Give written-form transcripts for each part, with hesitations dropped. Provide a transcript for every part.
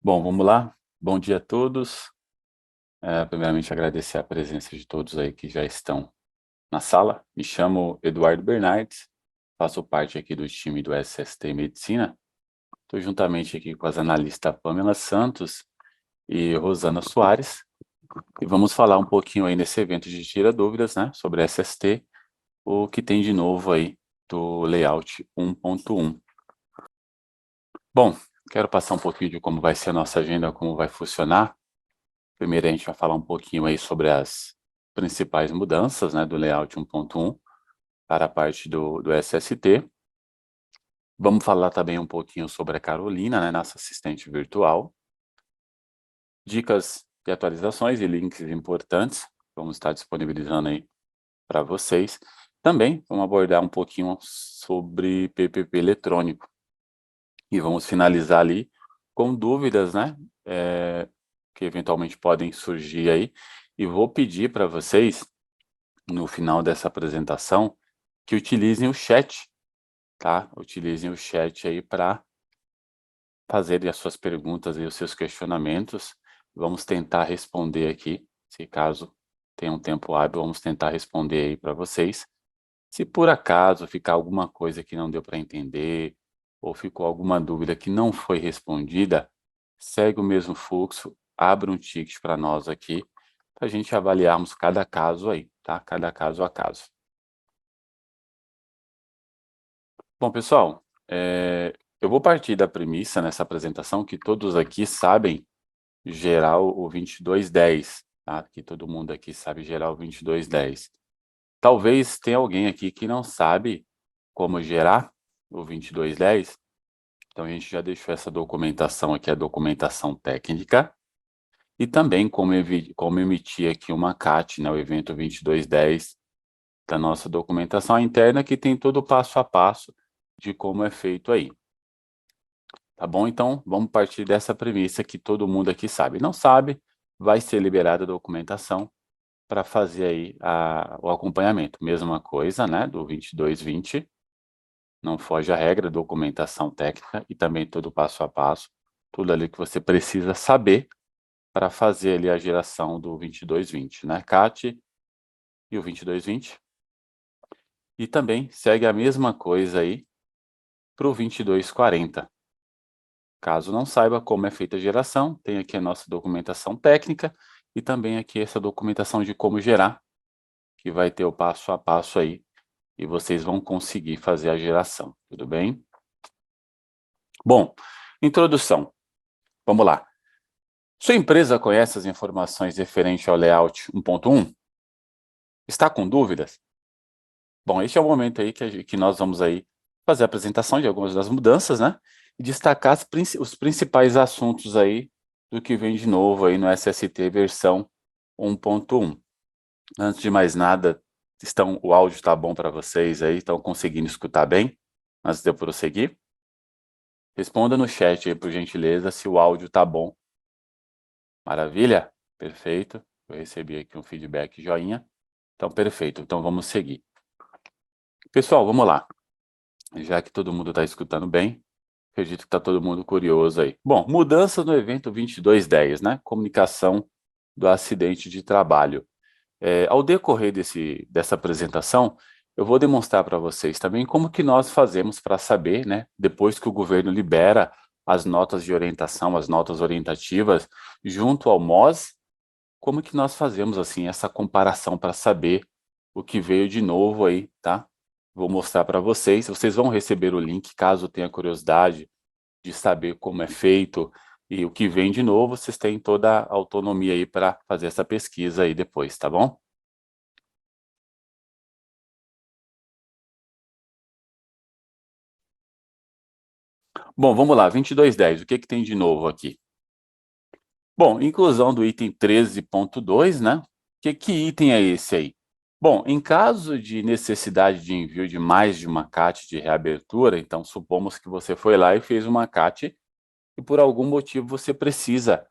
Bom, vamos lá. Bom dia a todos. Primeiramente, agradecer a presença de todos aí que já estão na sala. Me chamo Eduardo Bernardes, faço parte aqui do time do SST Medicina. Estou juntamente aqui com as analistas Pamela Santos e Rosana Soares. E vamos falar um pouquinho aí nesse evento de Tira Dúvidas, né, sobre SST, o que tem de novo aí do Layout 1.1. Bom, quero passar um pouquinho de como vai ser a nossa agenda, como vai funcionar. Primeiro a gente vai falar um pouquinho aí sobre as principais mudanças, né, do layout 1.1 para a parte do SST. Vamos falar também um pouquinho sobre a Carolina, né, nossa assistente virtual. Dicas de atualizações e links importantes, vamos estar disponibilizando aí para vocês. Também vamos abordar um pouquinho sobre PPP eletrônico. E vamos finalizar ali com dúvidas, né, que eventualmente podem surgir aí. E vou pedir para vocês, no final dessa apresentação, que utilizem o chat, tá? Utilizem o chat aí para fazerem as suas perguntas e os seus questionamentos. Vamos tentar responder aqui, se caso tenha um tempo hábil, vamos tentar responder aí para vocês. Se por acaso ficar alguma coisa que não deu para entender, ou ficou alguma dúvida que não foi respondida, segue o mesmo fluxo, abre um ticket para nós aqui, para a gente avaliarmos cada caso aí, tá? Cada caso a caso. Bom, pessoal, eu vou partir da premissa nessa apresentação que todos aqui sabem gerar o 2210, tá? Que todo mundo aqui sabe gerar o 2210. Talvez tenha alguém aqui que não sabe como gerar o 2210, então a gente já deixou essa documentação aqui, a documentação técnica, e também como emitir aqui uma CAT, né, o evento 2210 da nossa documentação interna, que tem todo o passo a passo de como é feito aí. Tá bom? Então, vamos partir dessa premissa que todo mundo aqui sabe. Não sabe, vai ser liberada a documentação para fazer aí o acompanhamento. Mesma coisa, né, do 2220, não foge à regra, documentação técnica e também todo o passo a passo, tudo ali que você precisa saber para fazer ali a geração do 2220, né, CAT e o 2220. E também segue a mesma coisa aí para o 2240. Caso não saiba como é feita a geração, tem aqui a nossa documentação técnica e também aqui essa documentação de como gerar, que vai ter o passo a passo aí, e vocês vão conseguir fazer a geração, tudo bem? Bom, introdução. Vamos lá. Sua empresa conhece as informações referentes ao layout 1.1? Está com dúvidas? Bom, este é o momento aí que nós vamos aí fazer a apresentação de algumas das mudanças, né? E destacar os principais assuntos aí do que vem de novo aí no SST versão 1.1. Antes de mais nada, o áudio está bom para vocês aí? Estão conseguindo escutar bem? Antes de eu prosseguir? Responda no chat aí, por gentileza, se o áudio está bom. Maravilha? Perfeito. Eu recebi aqui um feedback joinha. Então, perfeito. Então, vamos seguir. Pessoal, vamos lá. Já que todo mundo está escutando bem, acredito que está todo mundo curioso aí. Bom, mudanças no evento 2210, né? Comunicação do acidente de trabalho. Ao decorrer dessa apresentação, eu vou demonstrar para vocês também como que nós fazemos para saber, né? Depois que o governo libera as notas de orientação, as notas orientativas, junto ao MOS, como que nós fazemos assim essa comparação para saber o que veio de novo aí, tá? Vou mostrar para vocês. Vocês vão receber o link, caso tenha curiosidade de saber como é feito e o que vem de novo, vocês têm toda a autonomia aí para fazer essa pesquisa aí depois, tá bom? Bom, vamos lá, 2210, o que que tem de novo aqui? Bom, inclusão do item 13.2, né? Que item é esse aí? Bom, em caso de necessidade de envio de mais de uma CAT de reabertura, então supomos que você foi lá e fez uma CAT e por algum motivo você precisa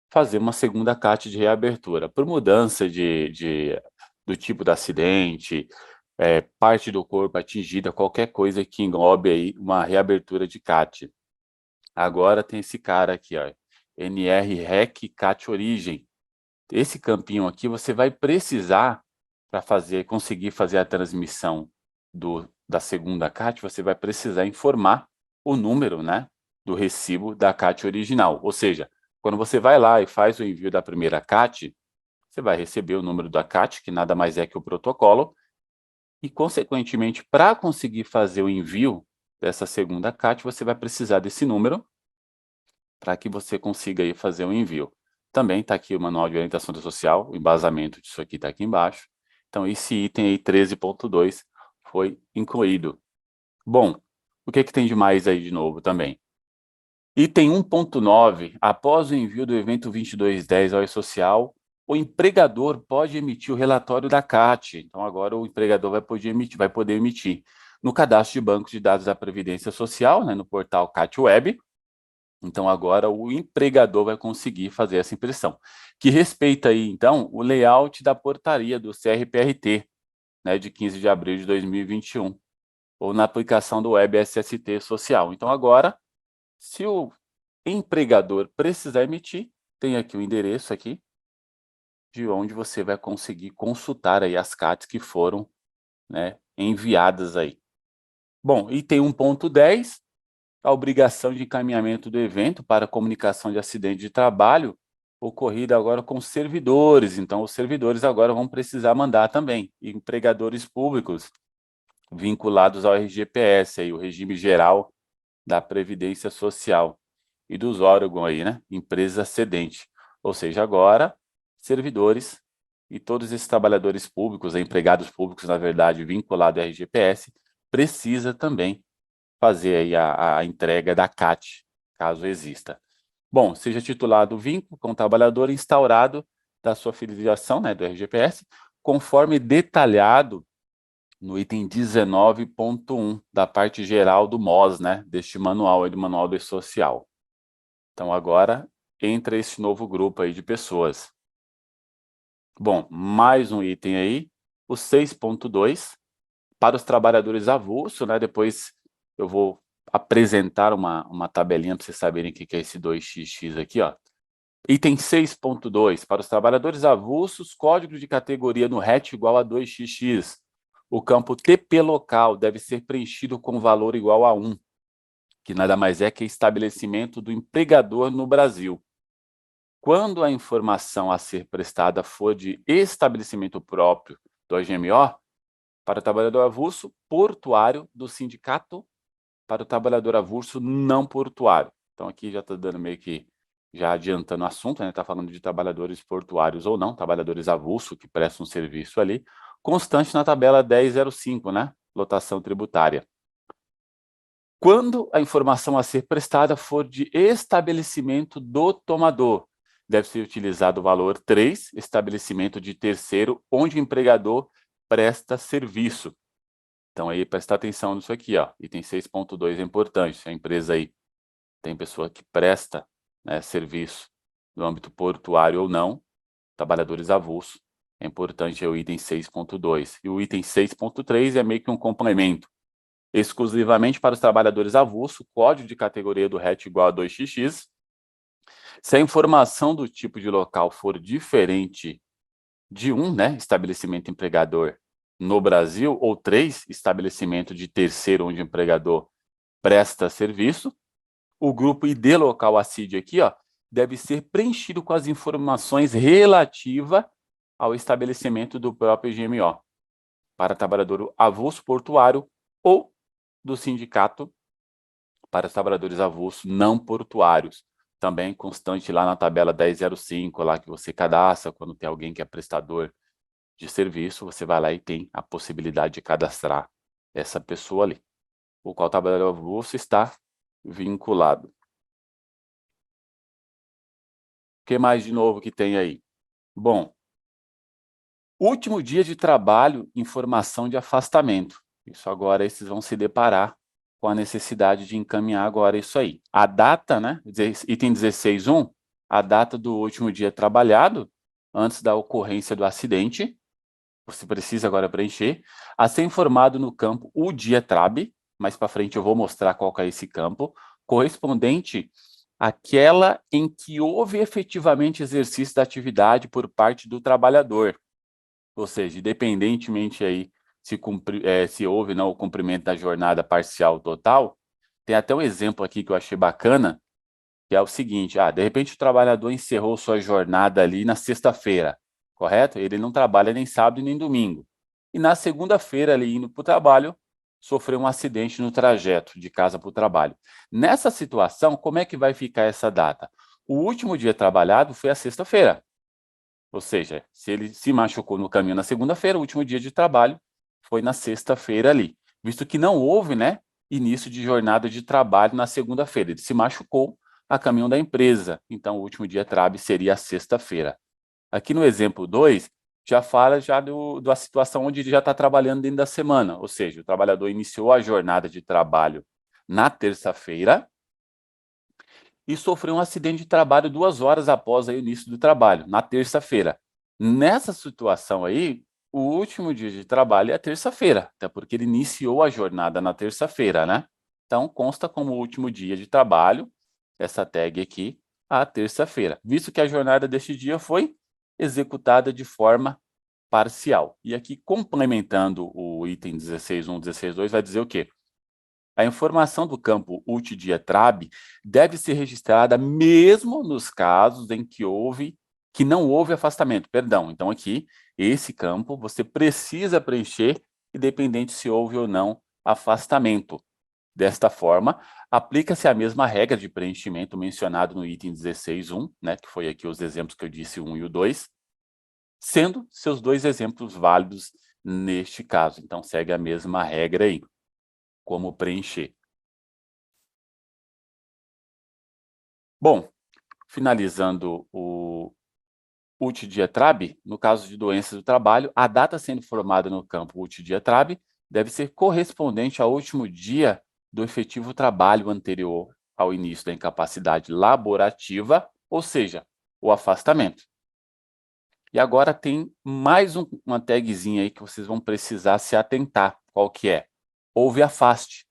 fazer uma segunda CAT de reabertura, por mudança do tipo do acidente, parte do corpo atingida, qualquer coisa que englobe aí uma reabertura de CAT. Agora tem esse cara aqui, ó. NR-REC CAT origem. Esse campinho aqui você vai precisar para conseguir fazer a transmissão da segunda CAT, você vai precisar informar o número, né, do recibo da CAT original. Ou seja, quando você vai lá e faz o envio da primeira CAT, você vai receber o número da CAT, que nada mais é que o protocolo, e, consequentemente, para conseguir fazer o envio dessa segunda CAT, você vai precisar desse número para que você consiga aí fazer o envio. Também está aqui o Manual de Orientação Social, o embasamento disso aqui está aqui embaixo. Então, esse item aí, 13.2, foi incluído. Bom, o que tem de mais aí de novo também? Item 1.9, após o envio do evento 2210 ao E-Social, o empregador pode emitir o relatório da CAT. Então, agora o empregador vai poder emitir no cadastro de banco de dados da Previdência Social, né, no portal CAT Web. Então, agora o empregador vai conseguir fazer essa impressão, que respeita aí, então, o layout da portaria do CRPRT, né, de 15 de abril de 2021, ou na aplicação do Web SST Social. Então, agora, se o empregador precisar emitir, tem aqui o endereço aqui, de onde você vai conseguir consultar aí as CATs que foram, né, enviadas aí. Bom, item 1.10, a obrigação de encaminhamento do evento para comunicação de acidente de trabalho ocorrida agora com servidores. Então, os servidores agora vão precisar mandar também. E empregadores públicos vinculados ao RGPS, aí, o Regime Geral da Previdência Social, e dos órgãos aí, né? Empresa cedente. Ou seja, agora, servidores e todos esses trabalhadores públicos, empregados públicos, na verdade, vinculados ao RGPS, precisa também fazer aí a entrega da CAT, caso exista. Bom, seja titulado o vínculo com o trabalhador instaurado da sua filiação, né, do RGPS, conforme detalhado no item 19.1 da parte geral do MOS, né, deste manual, do Manual do E-Social. Então, agora, entra esse novo grupo aí de pessoas. Bom, mais um item aí, o 6.2, para os trabalhadores avulso, né, depois eu vou apresentar uma tabelinha para vocês saberem o que é esse 2xx aqui, ó. Item 6.2, para os trabalhadores avulsos, código de categoria no RET igual a 2xx. O campo TP local deve ser preenchido com valor igual a 1, que nada mais é que estabelecimento do empregador no Brasil. Quando a informação a ser prestada for de estabelecimento próprio do AGMO, para o trabalhador avulso portuário do sindicato, para o trabalhador avulso não portuário. Então, aqui já está dando meio que, já adiantando o assunto, né? Está falando de trabalhadores portuários ou não, trabalhadores avulso que prestam serviço ali, constante na tabela 10.05, né? Lotação tributária. Quando a informação a ser prestada for de estabelecimento do tomador, deve ser utilizado o valor 3, estabelecimento de terceiro, onde o empregador presta serviço. Então, aí, prestar atenção nisso aqui, ó. Item 6.2 é importante. Se a empresa aí tem pessoa que presta, né, serviço no âmbito portuário ou não, trabalhadores avulsos, é importante o item 6.2. E o item 6.3 é meio que um complemento. Exclusivamente para os trabalhadores avulsos, código de categoria do RET igual a 2xx. Se a informação do tipo de local for diferente de um, né, estabelecimento empregador no Brasil, ou 3, estabelecimento de terceiro onde o empregador presta serviço, o grupo ID local ACID aqui, ó, deve ser preenchido com as informações relativas ao estabelecimento do próprio GMO, para trabalhador avulso portuário ou do sindicato para os trabalhadores avulsos não portuários. Também constante lá na tabela 10.05, lá que você cadastra, quando tem alguém que é prestador de serviço, você vai lá e tem a possibilidade de cadastrar essa pessoa ali, o qual o trabalhador avulso está vinculado. O que mais de novo que tem aí? Bom, último dia de trabalho, informação de afastamento. Isso agora, esses vão se deparar com a necessidade de encaminhar agora isso aí. A data, né, item 16.1, a data do último dia trabalhado, antes da ocorrência do acidente, você precisa agora preencher, a ser informado no campo o dia TRAB, mais para frente eu vou mostrar qual que é esse campo, correspondente aquela em que houve efetivamente exercício da atividade por parte do trabalhador. Ou seja, independentemente aí se houve não, o cumprimento da jornada parcial ou total, tem até um exemplo aqui que eu achei bacana, que é o seguinte, de repente o trabalhador encerrou sua jornada ali na sexta-feira, correto? Ele não trabalha nem sábado nem domingo. E na segunda-feira, ali indo para o trabalho, sofreu um acidente no trajeto de casa para o trabalho. Nessa situação, como é que vai ficar essa data? O último dia trabalhado foi a sexta-feira. Ou seja, se ele se machucou no caminho na segunda-feira, o último dia de trabalho foi na sexta-feira ali. Visto que não houve, né, início de jornada de trabalho na segunda-feira. Ele se machucou a caminho da empresa. Então, o último dia TRAB seria a sexta-feira. Aqui no exemplo 2, já fala da situação onde ele já está trabalhando dentro da semana. Ou seja, o trabalhador iniciou a jornada de trabalho na terça-feira e sofreu um acidente de trabalho 2 horas após aí o início do trabalho, na terça-feira. Nessa situação aí, o último dia de trabalho é a terça-feira, até porque ele iniciou a jornada na terça-feira, né? Então, consta como último dia de trabalho, essa tag aqui, a terça-feira, visto que a jornada deste dia foi executada de forma parcial. E aqui, complementando o item 16.1, 16.2, vai dizer o quê? A informação do campo UTIDIA-TRAB deve ser registrada mesmo nos casos em que não houve afastamento. Perdão, então aqui, esse campo você precisa preencher, independente se houve ou não afastamento. Desta forma, aplica-se a mesma regra de preenchimento mencionado no item 16.1, né, que foi aqui os exemplos que eu disse, o 1 e o 2, sendo seus 2 exemplos válidos neste caso. Então, segue a mesma regra aí, como preencher. Bom, finalizando o UTIDIA-TRAB, no caso de doenças do trabalho, a data sendo formada no campo UTIDIA-TRAB deve ser correspondente ao último dia do efetivo trabalho anterior ao início da incapacidade laborativa, ou seja, o afastamento. E agora tem mais uma tagzinha aí que vocês vão precisar se atentar. Qual que é? Houve afaste.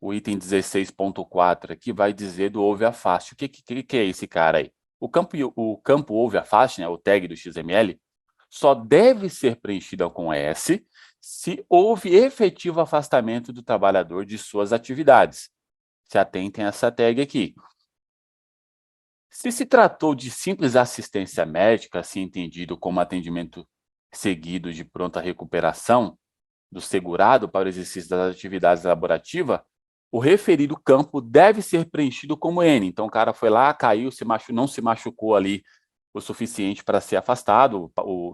O item 16.4 aqui vai dizer do houve afaste. O que é esse cara aí? O campo houve afaste, né, o tag do XML, só deve ser preenchido com S se houve efetivo afastamento do trabalhador de suas atividades. Se atentem a essa tag aqui. Se tratou de simples assistência médica, assim entendido como atendimento seguido de pronta recuperação do segurado para o exercício das atividades laborativas, o referido campo deve ser preenchido como N. Então, o cara foi lá, caiu, não se machucou ali o suficiente para ser afastado,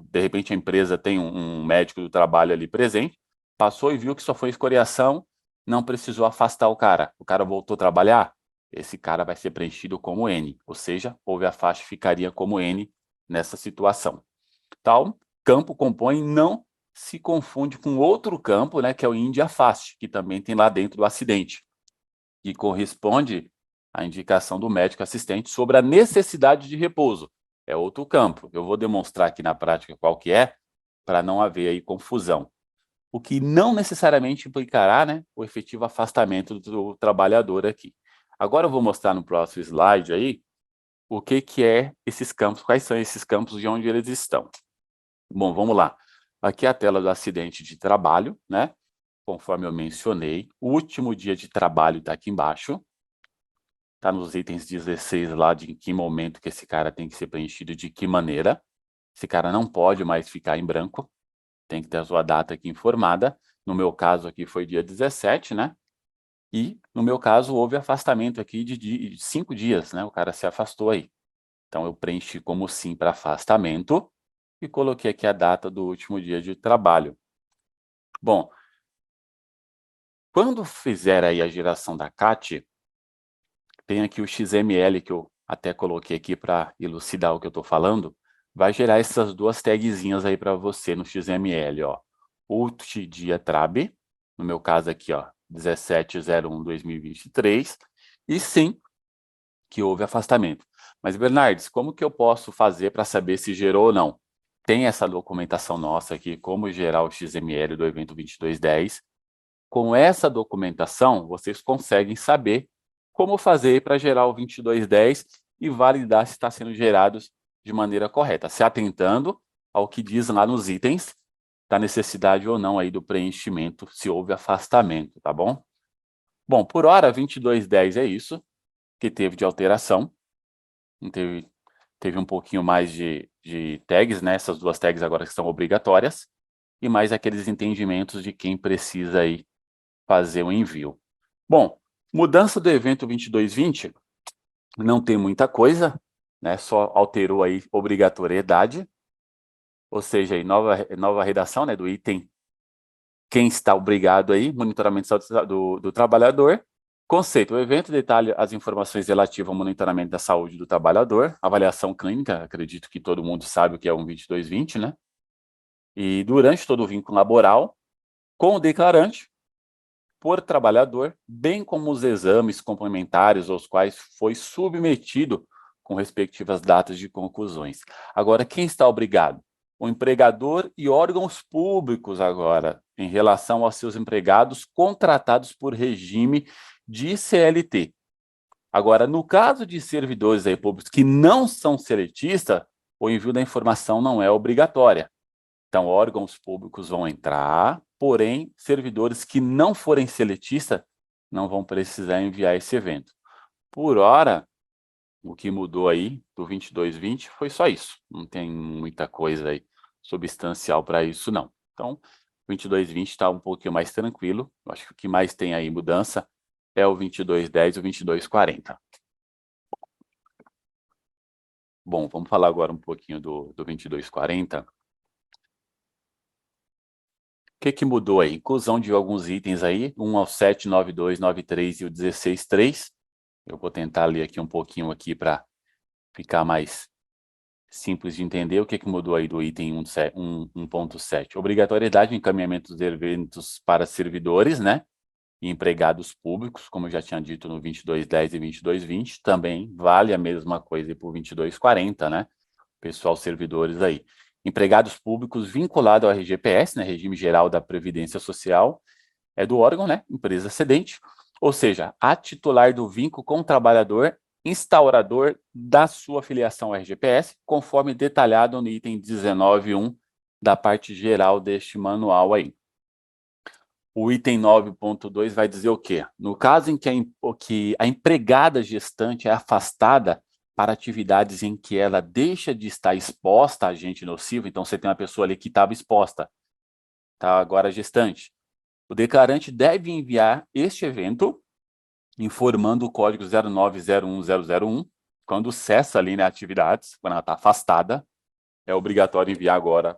de repente a empresa tem um médico do trabalho ali presente, passou e viu que só foi escoriação, não precisou afastar o cara voltou a trabalhar, esse cara vai ser preenchido como N, ou seja, houve afaste, ficaria como N nessa situação. Tal campo compõe não se confunde com outro campo, né, que é o IND afaste, que também tem lá dentro do acidente, que corresponde à indicação do médico assistente sobre a necessidade de repouso. É outro campo. Eu vou demonstrar aqui na prática qual que é, para não haver aí confusão. O que não necessariamente implicará, né, o efetivo afastamento do trabalhador aqui. Agora eu vou mostrar no próximo slide aí o que é esses campos, quais são esses campos e onde eles estão. Bom, vamos lá. Aqui é a tela do acidente de trabalho, né? Conforme eu mencionei. O último dia de trabalho está aqui embaixo. Está nos itens 16 lá de em que momento que esse cara tem que ser preenchido, de que maneira. Esse cara não pode mais ficar em branco. Tem que ter a sua data aqui informada. No meu caso aqui foi dia 17, né? E, no meu caso, houve afastamento aqui de 5 dias, né? O cara se afastou aí. Então, eu preenchi como sim para afastamento e coloquei aqui a data do último dia de trabalho. Bom, quando fizer aí a geração da CAT, tem aqui o XML que eu até coloquei aqui para elucidar o que eu estou falando, vai gerar essas duas tagzinhas aí para você no XML, ó. UTIDIA-TRAB, no meu caso aqui, ó, 17/01/2023, e sim, que houve afastamento. Mas, Bernardes, como que eu posso fazer para saber se gerou ou não? Tem essa documentação nossa aqui, como gerar o XML do evento 2210. Com essa documentação, vocês conseguem saber como fazer para gerar o 2210 e validar se está sendo gerados de maneira correta, se atentando ao que diz lá nos itens da necessidade ou não aí do preenchimento, se houve afastamento, tá bom? Bom, por hora, 2210 é isso que teve de alteração. Teve um pouquinho mais de tags, né? Essas duas tags agora que são obrigatórias, e mais aqueles entendimentos de quem precisa aí fazer o envio. Bom, mudança do evento 2220, não tem muita coisa, né? Só alterou aí obrigatoriedade, ou seja, aí nova redação, né, do item quem está obrigado aí, monitoramento do trabalhador. Conceito, o evento detalha as informações relativas ao monitoramento da saúde do trabalhador, avaliação clínica, acredito que todo mundo sabe o que é um 2220, né? E durante todo o vínculo laboral, com o declarante, por trabalhador, bem como os exames complementares aos quais foi submetido com respectivas datas de conclusões. Agora, quem está obrigado? O empregador e órgãos públicos agora, em relação aos seus empregados contratados por regime de CLT. Agora, no caso de servidores aí públicos que não são seletistas, o envio da informação não é obrigatória. Então, órgãos públicos vão entrar, porém, servidores que não forem seletistas não vão precisar enviar esse evento. Por hora, o que mudou aí do 2220 foi só isso. Não tem muita coisa aí substancial para isso, não. Então, 2220 está um pouquinho mais tranquilo. Eu acho que o que mais tem aí mudança é o 2210 e o 2240. Bom, vamos falar agora um pouquinho do 2240. O que mudou aí? Inclusão de alguns itens aí, 1 ao 7, 9, 2, 9, 3 e o 16, 3. Eu vou tentar ler aqui um pouquinho aqui para ficar mais simples de entender o que mudou aí do item 1.7. Obrigatoriedade de encaminhamento dos eventos para servidores, né? E empregados públicos, como eu já tinha dito no 2210 e 2220, também vale a mesma coisa para o 2240, né? Pessoal, servidores aí. Empregados públicos vinculados ao RGPS, né, Regime Geral da Previdência Social, é do órgão, né, empresa cedente, ou seja, a titular do vínculo com o trabalhador, instaurador da sua filiação ao RGPS, conforme detalhado no item 19.1 da parte geral deste manual aí. O item 9.2 vai dizer o quê? No caso em que a empregada gestante é afastada para atividades em que ela deixa de estar exposta a agente nocivo, então você tem uma pessoa ali que estava exposta, está agora gestante. O declarante deve enviar este evento, informando o código 0901001, quando cessa ali, né, atividades, quando ela está afastada, é obrigatório enviar agora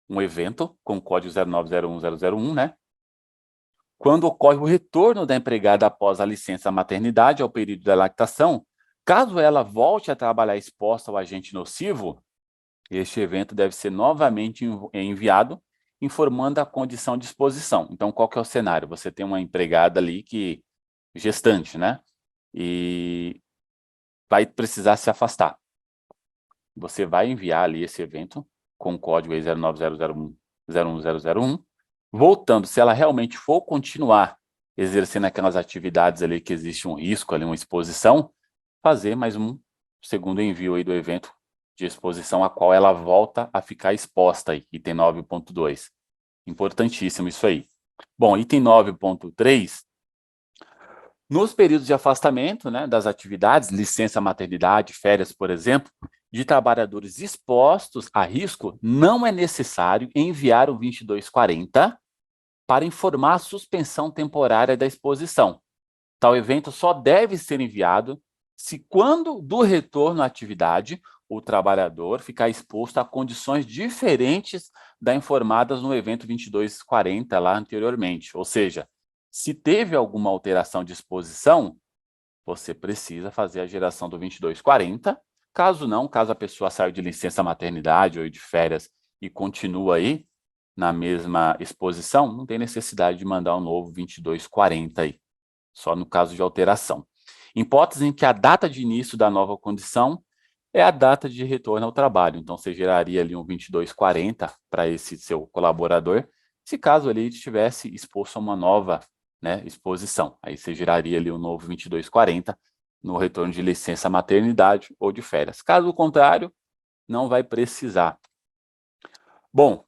um evento com o código 0901001, né? Quando ocorre o retorno da empregada após a licença maternidade ao período da lactação, caso ela volte a trabalhar exposta ao agente nocivo, este evento deve ser novamente enviado, informando a condição de exposição. Então, qual que é o cenário? Você tem uma empregada ali gestante, né? E vai precisar se afastar. Você vai enviar ali esse evento com o código 0901001, voltando, se ela realmente for continuar exercendo aquelas atividades ali que existe um risco ali, uma exposição, fazer mais um segundo envio aí do evento de exposição a qual ela volta a ficar exposta aí, item 9.2. Importantíssimo isso aí. Bom, item 9.3, nos períodos de afastamento, né, das atividades, licença maternidade, férias, por exemplo, de trabalhadores expostos a risco, não é necessário enviar o 2240 para informar a suspensão temporária da exposição. Tal evento só deve ser enviado se, quando do retorno à atividade, o trabalhador ficar exposto a condições diferentes das informadas no evento 2240 lá anteriormente. Ou seja, se teve alguma alteração de exposição, você precisa fazer a geração do 2240. Caso não, caso a pessoa saia de licença maternidade ou de férias e continua aí na mesma exposição, não tem necessidade de mandar um novo 2240 aí, só no caso de alteração. Em hipótese em que a data de início da nova condição é a data de retorno ao trabalho, então você geraria ali um 2240 para esse seu colaborador, se caso ele estivesse exposto a uma nova né, exposição. Aí você geraria ali o novo 2240 no retorno de licença maternidade ou de férias. Caso contrário, não vai precisar. Bom,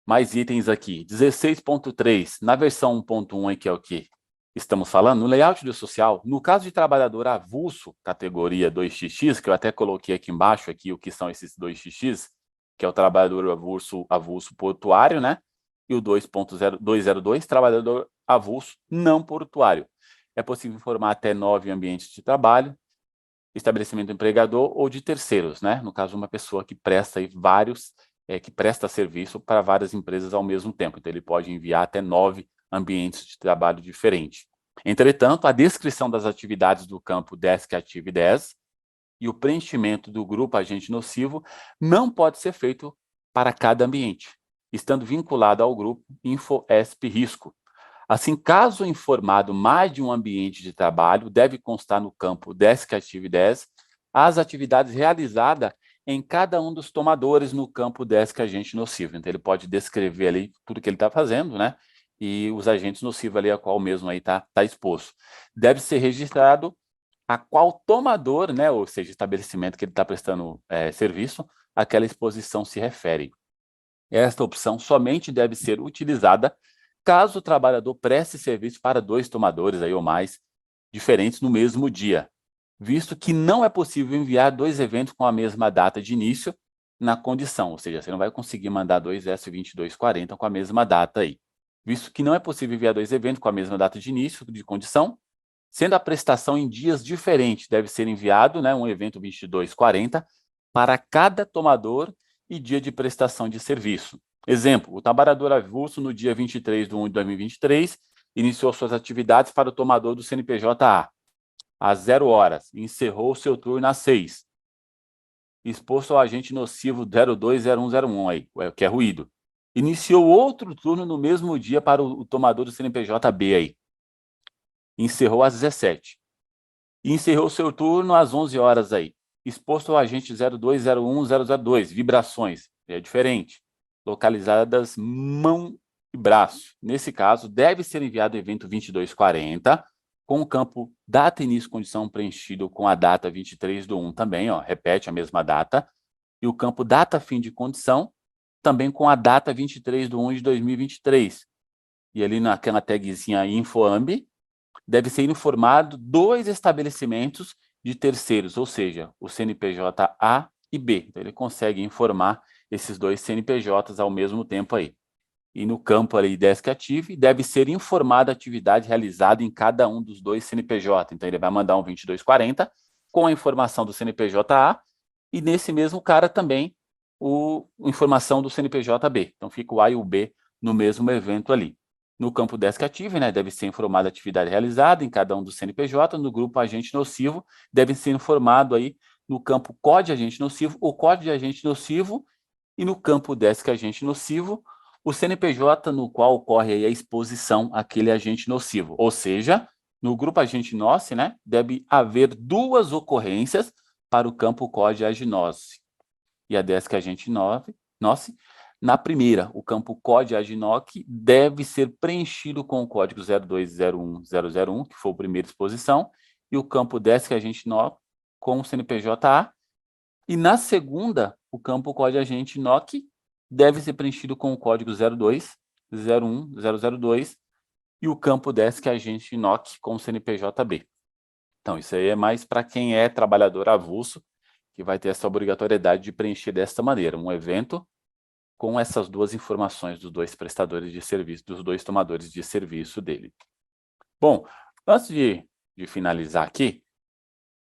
mais itens aqui. 16.3, na versão 1.1, que é o que estamos falando, no layout do social, no caso de trabalhador avulso, categoria 2xx, que eu até coloquei aqui embaixo, aqui, o que são esses 2xx, que é o trabalhador avulso portuário, né? E o 2.202, trabalhador avulso não portuário. É possível informar até 9 ambientes de trabalho, estabelecimento do empregador ou de terceiros, né? No caso, uma pessoa que presta aí que presta serviço para várias empresas ao mesmo tempo. Então, ele pode enviar até 9 ambientes de trabalho diferentes. Entretanto, a descrição das atividades do campo Desk Active 10 e o preenchimento do grupo agente nocivo não pode ser feito para cada ambiente, estando vinculado ao grupo InfoESP Risco. Assim, caso informado mais de um ambiente de trabalho, deve constar no campo Desk Active 10 as atividades realizadas em cada um dos tomadores no campo Desk Agente Nocivo. Então, ele pode descrever ali tudo que ele está fazendo, né? E os agentes nocivos ali, a qual mesmo aí está exposto. Deve ser registrado a qual tomador, né? Ou seja, estabelecimento que ele está prestando serviço, aquela exposição se refere. Esta opção somente deve ser utilizada caso o trabalhador preste serviço para 2 tomadores aí ou mais diferentes no mesmo dia, visto que não é possível enviar 2 eventos com a mesma data de início na condição, ou seja, você não vai conseguir mandar 2 S2240 com a mesma data aí. Visto que não é possível enviar 2 eventos com a mesma data de início de condição, sendo a prestação em dias diferentes, deve ser enviado, né, um evento 2240 para cada tomador e dia de prestação de serviço. Exemplo, o trabalhador avulso no dia 23/1 de 2023 iniciou suas atividades para o tomador do CNPJ-A às 0 horas e encerrou seu turno às 6. Exposto ao agente nocivo 020101 aí, que é ruído. Iniciou outro turno no mesmo dia para o tomador do CNPJ-B aí. Encerrou às 17. E encerrou seu turno às 11 horas aí. Exposto ao agente 0201002, vibrações, é diferente. Localizadas mão e braço. Nesse caso, deve ser enviado o evento 2240, com o campo data início condição preenchido com a data 23/1 também, ó, repete a mesma data, e o campo data fim de condição, também com a data 23/1 de 2023. E ali naquela tagzinha InfoAmbi, deve ser informado 2 estabelecimentos de terceiros, ou seja, o CNPJ A e B. Então, ele consegue informar esses 2 CNPJs ao mesmo tempo aí. E no campo ali Desk Active, deve ser informada a atividade realizada em cada um dos 2 CNPJ. Então, ele vai mandar um 2240 com a informação do CNPJ A e nesse mesmo cara também a informação do CNPJ B. Então, fica o A e o B no mesmo evento ali. No campo Desk Active, né, deve ser informada a atividade realizada em cada um dos CNPJ, no grupo agente nocivo, deve ser informado aí no campo código agente nocivo, o código de agente nocivo, e no campo Desk agente nocivo, o CNPJ no qual ocorre aí a exposição àquele agente nocivo. Ou seja, no grupo agente NOC, né, deve haver 2 ocorrências para o campo código aginose. E a Desk agente NOC, na primeira, o campo código AGNOC deve ser preenchido com o código 0201001, que foi a primeira exposição, e o campo Desk agente NOC com o CNPJ-A. E na segunda, o campo código agente NOC deve ser preenchido com o código 0201002 e o campo Desk agente NOC com o CNPJ-B. Então, isso aí é mais para quem é trabalhador avulso, que vai ter essa obrigatoriedade de preencher desta maneira, um evento com essas 2 informações dos 2 prestadores de serviço, dos 2 tomadores de serviço dele. Bom, antes de finalizar aqui,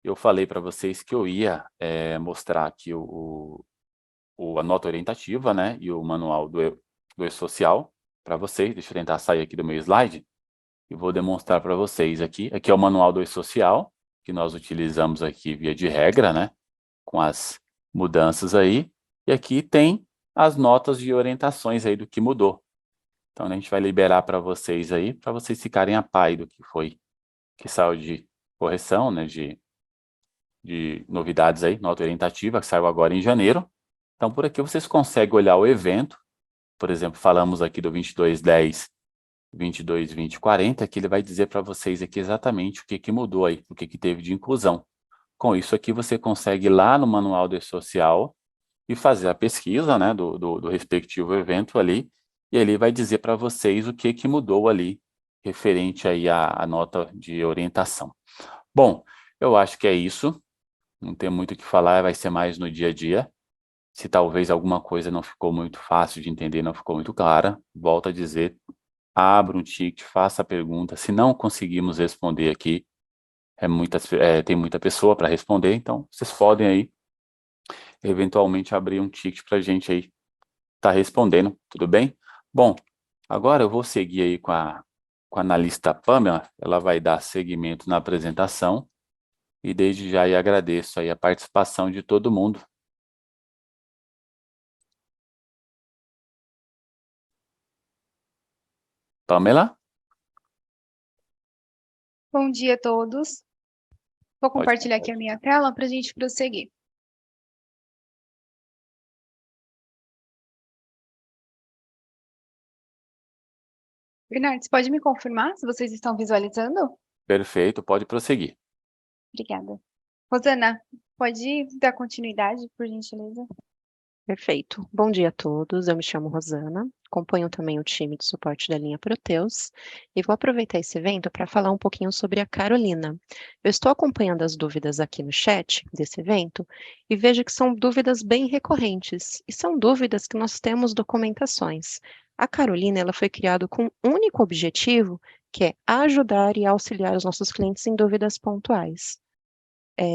eu falei para vocês que eu ia mostrar aqui a nota orientativa, né, e o manual do E-Social para vocês. Deixa eu tentar sair aqui do meu slide e vou demonstrar para vocês aqui. Aqui é o manual do E-Social, que nós utilizamos aqui via de regra, né, com as mudanças aí. E aqui tem as notas de orientações aí do que mudou. Então, a gente vai liberar para vocês aí, para vocês ficarem a par do que foi, que saiu de correção, né, de novidades aí, nota orientativa, que saiu agora em janeiro. Então, por aqui vocês conseguem olhar o evento. Por exemplo, falamos aqui do 2210 22, 20, 40, que ele vai dizer para vocês aqui exatamente o que que mudou aí, o que que teve de inclusão. Com isso aqui, você consegue ir lá no manual do E-Social e fazer a pesquisa, né, do respectivo evento ali, e ele vai dizer para vocês o que que mudou ali, referente aí à nota de orientação. Bom, eu acho que é isso, não tem muito o que falar, vai ser mais no dia a dia. Se talvez alguma coisa não ficou muito fácil de entender, não ficou muito clara, volto a dizer, abra um ticket, faça a pergunta. Se não conseguimos responder aqui, tem muita pessoa para responder, então vocês podem aí, eventualmente, abrir um ticket para a gente aí estar respondendo, tudo bem? Bom, agora eu vou seguir aí com a analista Pamela, ela vai dar seguimento na apresentação, e desde já aí agradeço aí a participação de todo mundo. Pamela? Bom dia a todos. Vou Pode compartilhar aqui a minha tela para a gente prosseguir. Bernardo, você pode me confirmar se vocês estão visualizando? Perfeito, pode prosseguir. Obrigada. Rosana, pode dar continuidade, por gentileza? Perfeito. Bom dia a todos. Eu me chamo Rosana, acompanho também o time de suporte da linha Proteus e vou aproveitar esse evento para falar um pouquinho sobre a Carolina. Eu estou acompanhando as dúvidas aqui no chat desse evento e vejo que são dúvidas bem recorrentes e são dúvidas que nós temos documentações. A Carolina, ela foi criada com um único objetivo, que é ajudar e auxiliar os nossos clientes em dúvidas pontuais.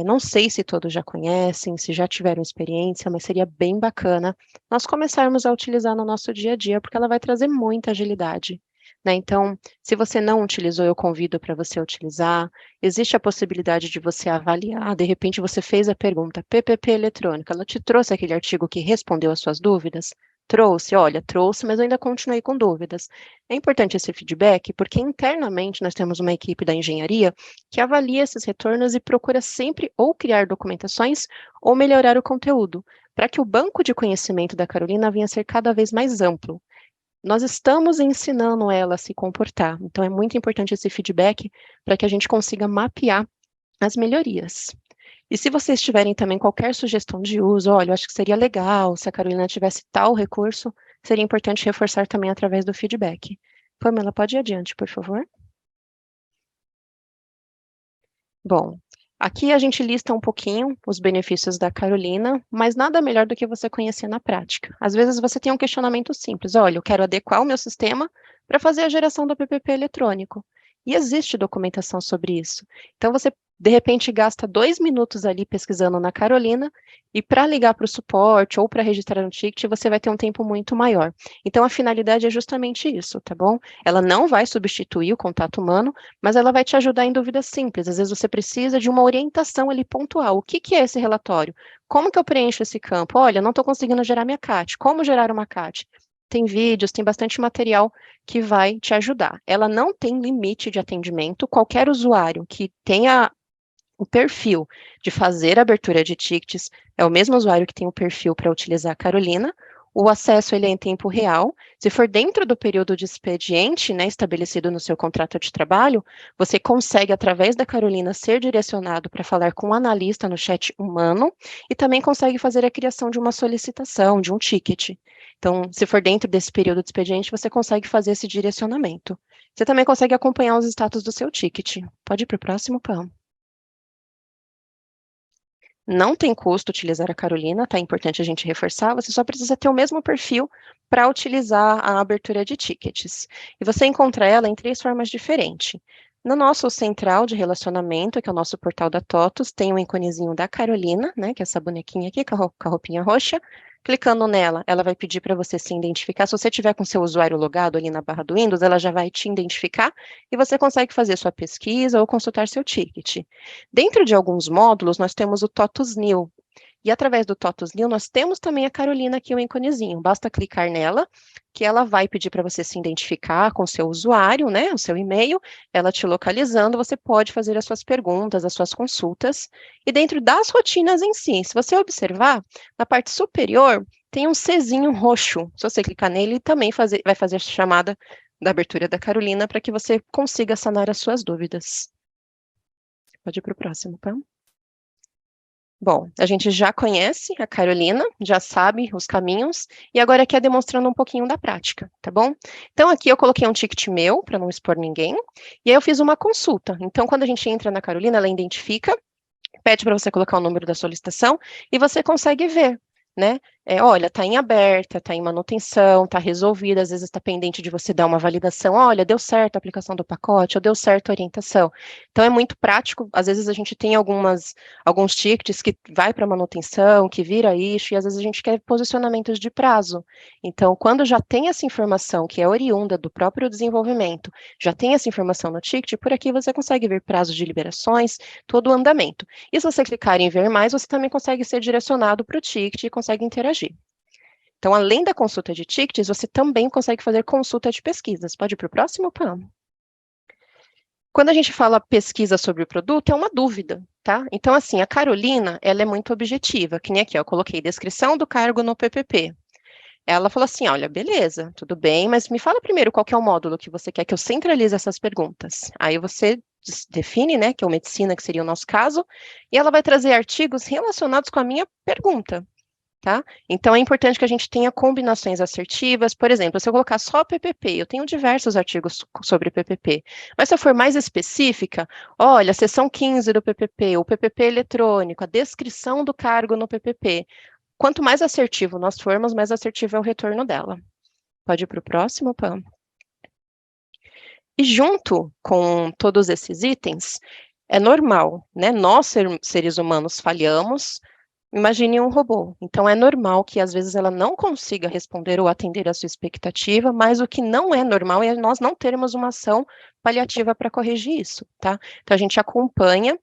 Não sei se todos já conhecem, se já tiveram experiência, mas seria bem bacana nós começarmos a utilizar no nosso dia a dia, porque ela vai trazer muita agilidade, né? Então, se você não utilizou, eu convido para você utilizar. Existe a possibilidade de você avaliar, de repente você fez a pergunta PPP eletrônica, ela te trouxe aquele artigo que respondeu as suas dúvidas? Trouxe, olha, trouxe, mas eu ainda continuei com dúvidas. É importante esse feedback, porque internamente nós temos uma equipe da engenharia que avalia esses retornos e procura sempre ou criar documentações ou melhorar o conteúdo, para que o banco de conhecimento da Carolina venha a ser cada vez mais amplo. Nós estamos ensinando ela a se comportar, então é muito importante esse feedback para que a gente consiga mapear as melhorias. E se vocês tiverem também qualquer sugestão de uso, olha, eu acho que seria legal se a Carolina tivesse tal recurso, seria importante reforçar também através do feedback. Pamela, pode ir adiante, por favor? Bom, aqui a gente lista um pouquinho os benefícios da Carolina, mas nada melhor do que você conhecer na prática. Às vezes você tem um questionamento simples, olha, eu quero adequar o meu sistema para fazer a geração do PPP eletrônico. E existe documentação sobre isso. Então você, de repente, gasta 2 minutos ali pesquisando na Carolina, e para ligar para o suporte ou para registrar um ticket, você vai ter um tempo muito maior. Então a finalidade é justamente isso, tá bom? Ela não vai substituir o contato humano, mas ela vai te ajudar em dúvidas simples. Às vezes você precisa de uma orientação ali pontual. O que que é esse relatório? Como que eu preencho esse campo? Olha, não estou conseguindo gerar minha CAT. Como gerar uma CAT? Tem vídeos, tem bastante material que vai te ajudar. Ela não tem limite de atendimento. Qualquer usuário que tenha o perfil de fazer abertura de tickets é o mesmo usuário que tem o perfil para utilizar a Carolina. O acesso ele é em tempo real. Se for dentro do período de expediente, né, estabelecido no seu contrato de trabalho, você consegue, através da Carolina, ser direcionado para falar com o analista no chat humano e também consegue fazer a criação de uma solicitação, de um ticket. Então, se for dentro desse período de expediente, você consegue fazer esse direcionamento. Você também consegue acompanhar os status do seu ticket. Pode ir para o próximo, Pam. Não tem custo utilizar a Carolina, tá? É importante a gente reforçar. Você só precisa ter o mesmo perfil para utilizar a abertura de tickets. E você encontra ela em 3 formas diferentes. No nosso central de relacionamento, que é o nosso portal da TOTUS, tem um íconezinho da Carolina, né? Que é essa bonequinha aqui com a roupinha roxa. Clicando nela, ela vai pedir para você se identificar. Se você tiver com seu usuário logado ali na barra do Windows, ela já vai te identificar e você consegue fazer sua pesquisa ou consultar seu ticket. Dentro de alguns módulos, nós temos o TOTUS New. E através do TOTUS New, nós temos também a Carolina aqui, o íconezinho. Basta clicar nela, que ela vai pedir para você se identificar com o seu usuário, né, o seu e-mail, ela te localizando, você pode fazer as suas perguntas, as suas consultas. E dentro das rotinas em si, se você observar, na parte superior, tem um Czinho roxo. Se você clicar nele, também vai fazer a chamada da abertura da Carolina para que você consiga sanar as suas dúvidas. Pode ir para o próximo, tá? Bom, a gente já conhece a Carolina, já sabe os caminhos, e agora aqui é demonstrando um pouquinho da prática, tá bom? Então, aqui eu coloquei um ticket meu, para não expor ninguém, e aí eu fiz uma consulta. Então, quando a gente entra na Carolina, ela identifica, pede para você colocar o número da solicitação, e você consegue ver, né? Olha, está em aberta, está em manutenção, está resolvida, às vezes está pendente de você dar uma validação, olha, deu certo a aplicação do pacote, ou deu certo a orientação. Então, é muito prático, às vezes a gente tem alguns tickets que vai para manutenção, que vira issue, e às vezes a gente quer posicionamentos de prazo. Então, quando já tem essa informação, que é oriunda do próprio desenvolvimento, já tem essa informação no ticket, por aqui você consegue ver prazos de liberações, todo o andamento. E se você clicar em ver mais, você também consegue ser direcionado para o ticket e consegue interagir. Então, além da consulta de tickets, você também consegue fazer consulta de pesquisas. Pode ir para o próximo, Pam? Quando a gente fala pesquisa sobre o produto, é uma dúvida, tá? Então, assim, a Carolina, ela é muito objetiva, que nem aqui, ó, eu coloquei descrição do cargo no PPP. Ela falou assim, olha, beleza, tudo bem, mas me fala primeiro qual que é o módulo que você quer que eu centralize essas perguntas. Aí você define, né, que é o medicina, que seria o nosso caso, e ela vai trazer artigos relacionados com a minha pergunta. Tá? Então, é importante que a gente tenha combinações assertivas. Por exemplo, se eu colocar só PPP, eu tenho diversos artigos sobre PPP. Mas se eu for mais específica, olha, a seção 15 do PPP, o PPP eletrônico, a descrição do cargo no PPP. Quanto mais assertivo nós formos, mais assertivo é o retorno dela. Pode ir para o próximo, Pam. E junto com todos esses itens, é normal, né? Nós, seres humanos, falhamos. Imagine um robô. Então, é normal que, às vezes, ela não consiga responder ou atender a sua expectativa, mas o que não é normal é nós não termos uma ação paliativa para corrigir isso, tá? Então, a gente acompanha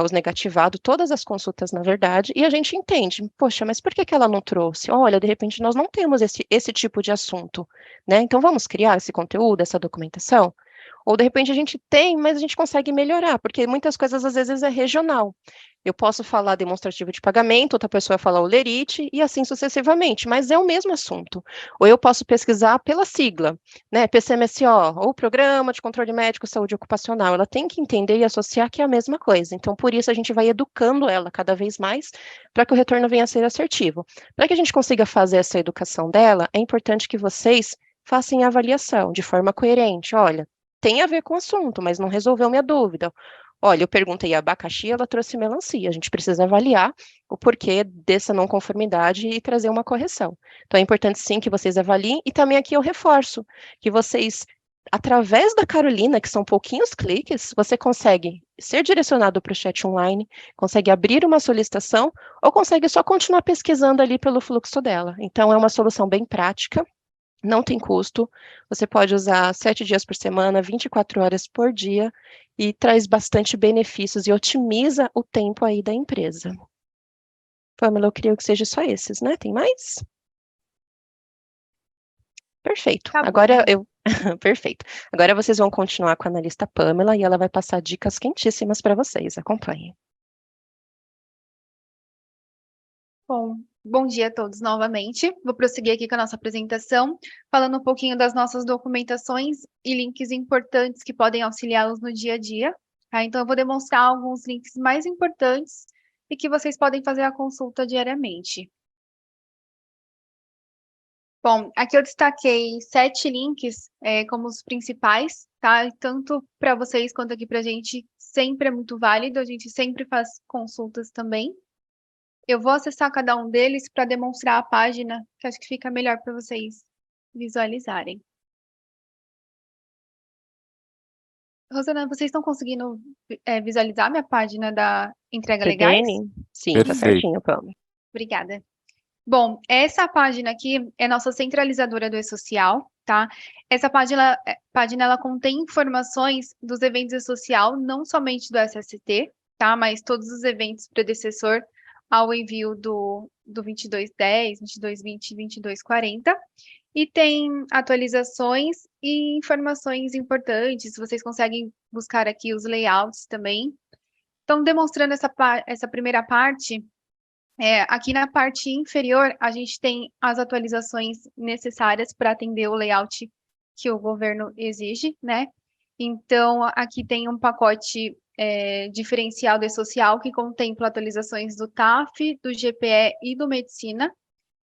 os negativados, todas as consultas, na verdade, e a gente entende, poxa, mas por que que ela não trouxe? Olha, de repente, nós não temos esse tipo de assunto, né? Então, vamos criar esse conteúdo, essa documentação? Ou, de repente, a gente tem, mas a gente consegue melhorar, porque muitas coisas, às vezes, é regional. Eu posso falar demonstrativo de pagamento, outra pessoa vai falar o lerite, e assim sucessivamente, mas é o mesmo assunto. Ou eu posso pesquisar pela sigla, né, PCMSO, ou Programa de Controle Médico Saúde Ocupacional. Ela tem que entender e associar que é a mesma coisa. Então, por isso, a gente vai educando ela cada vez mais, para que o retorno venha a ser assertivo. Para que a gente consiga fazer essa educação dela, é importante que vocês façam a avaliação de forma coerente. Olha, tem a ver com o assunto, mas não resolveu minha dúvida. Olha, eu perguntei abacaxi, ela trouxe melancia. A gente precisa avaliar o porquê dessa não conformidade e trazer uma correção. Então, é importante, sim, que vocês avaliem. E também aqui eu reforço que vocês, através da Carolina, que são pouquinhos cliques, você consegue ser direcionado para o chat online, consegue abrir uma solicitação ou consegue só continuar pesquisando ali pelo fluxo dela. Então, é uma solução bem prática. Não tem custo, você pode usar 7 dias por semana, 24 horas por dia, e traz bastante benefícios e otimiza o tempo aí da empresa. Pamela, eu creio que seja só esses, né? Tem mais? Perfeito. Tá bom. Agora eu... Perfeito. Agora vocês vão continuar com a analista Pamela e ela vai passar dicas quentíssimas para vocês. Acompanhem. Bom dia a todos novamente. Vou prosseguir aqui com a nossa apresentação, falando um pouquinho das nossas documentações e links importantes que podem auxiliá-los no dia a dia. Tá? Então, eu vou demonstrar alguns links mais importantes e que vocês podem fazer a consulta diariamente. Bom, aqui eu destaquei 7 links como os principais, tá? Tanto para vocês quanto aqui para a gente, sempre é muito válido, a gente sempre faz consultas também. Eu vou acessar cada um deles para demonstrar a página, que acho que fica melhor para vocês visualizarem. Rosana, vocês estão conseguindo visualizar minha página da entrega legais? Sim, tá Perfeito. certinho, Pamela. Obrigada. Bom, essa página aqui é nossa centralizadora do E-Social, tá? Essa página ela contém informações dos eventos E-Social, não somente do SST, tá? Mas todos os eventos predecessor ao envio do 2210, 2220 e 2240. E tem atualizações e informações importantes, vocês conseguem buscar aqui os layouts também. Então, demonstrando essa primeira parte, aqui na parte inferior, a gente tem as atualizações necessárias para atender o layout que o governo exige, né? Então, aqui tem um pacote diferencial do E-Social que contempla atualizações do TAF, do GPE e do Medicina,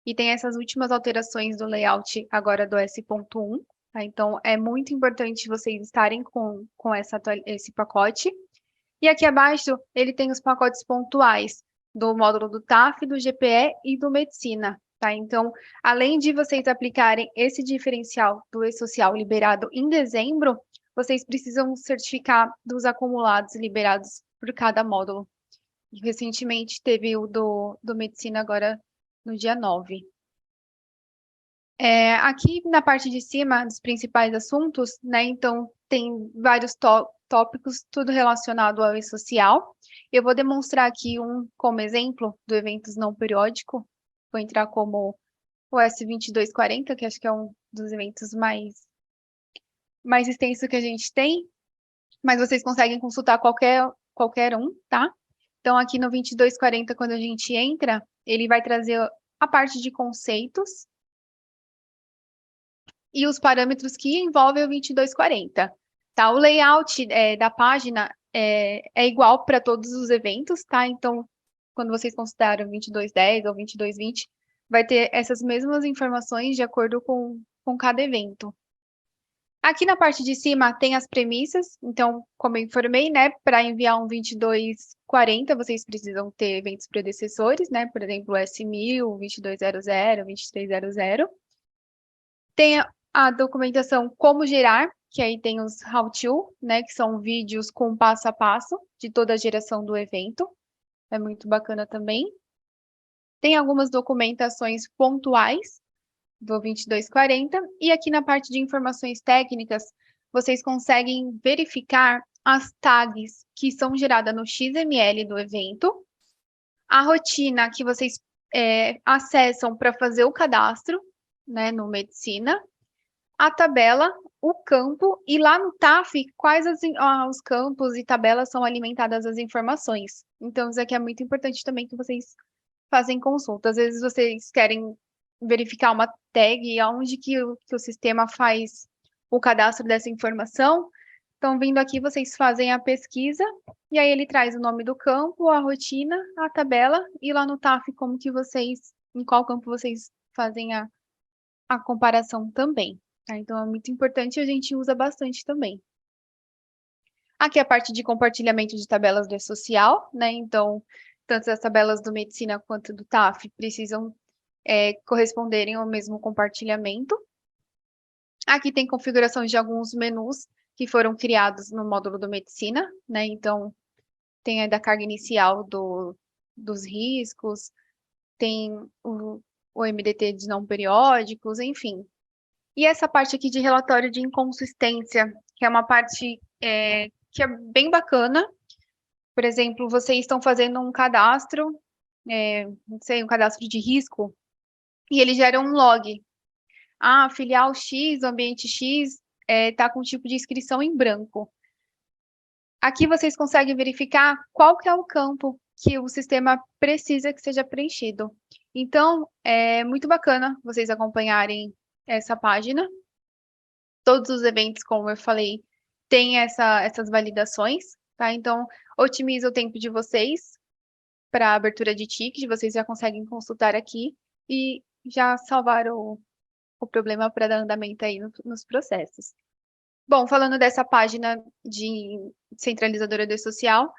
e tem essas últimas alterações do layout agora do S.1, tá? Então, é muito importante vocês estarem com esse pacote. E aqui abaixo, ele tem os pacotes pontuais do módulo do TAF, do GPE e do Medicina, tá? Então, além de vocês aplicarem esse diferencial do E-Social liberado em dezembro, vocês precisam certificar dos acumulados liberados por cada módulo. E recentemente teve o do Medicina agora no dia 9. Aqui na parte de cima, dos principais assuntos, né? Então, tem vários tópicos, tudo relacionado ao E-Social. Eu vou demonstrar aqui como exemplo do eventos não periódico. Vou entrar como o S2240, que acho que é um dos eventos mais extenso que a gente tem, mas vocês conseguem consultar qualquer um, tá? Então, aqui no 2240, quando a gente entra, ele vai trazer a parte de conceitos e os parâmetros que envolvem o 2240, tá? O layout da página é igual para todos os eventos, tá? Então, quando vocês consideram 2210 ou 2220, vai ter essas mesmas informações de acordo com cada evento. Aqui na parte de cima tem as premissas, então, como eu informei, né, para enviar um 2240, vocês precisam ter eventos predecessores, né, por exemplo, o S1000, 2200, 2300. Tem a documentação como gerar, que aí tem os how-to, né, que são vídeos com passo a passo de toda a geração do evento. É muito bacana também. Tem algumas documentações pontuais do 2240, e aqui na parte de informações técnicas, vocês conseguem verificar as tags que são geradas no XML do evento, a rotina que vocês acessam para fazer o cadastro, né, no Medicina, a tabela, o campo, e lá no TAF, quais os campos e tabelas são alimentadas as informações. Então, isso aqui é muito importante também que vocês fazem consulta. Às vezes vocês querem verificar uma tag, aonde que o sistema faz o cadastro dessa informação. Então, vindo aqui, vocês fazem a pesquisa, e aí ele traz o nome do campo, a rotina, a tabela, e lá no TAF, em qual campo vocês fazem a comparação também. Tá? Então, é muito importante e a gente usa bastante também. Aqui é a parte de compartilhamento de tabelas do E-Social, né? Então, tanto as tabelas do Medicina quanto do TAF precisam corresponderem ao mesmo compartilhamento. Aqui tem configurações de alguns menus que foram criados no módulo do Medicina, né? Então, tem a da carga inicial dos riscos, tem o MDT de não periódicos, enfim. E essa parte aqui de relatório de inconsistência, que é uma parte que é bem bacana. Por exemplo, vocês estão fazendo um cadastro, não sei, um cadastro de risco, e ele gera um log. Ah, filial X, ambiente X, está com tipo de inscrição em branco. Aqui vocês conseguem verificar qual que é o campo que o sistema precisa que seja preenchido. Então, é muito bacana vocês acompanharem essa página. Todos os eventos, como eu falei, têm essas validações, tá? Então, otimiza o tempo de vocês para abertura de ticket, vocês já conseguem consultar aqui e já salvar o problema para dar andamento aí nos processos. Bom, falando dessa página de centralizadora do E-Social,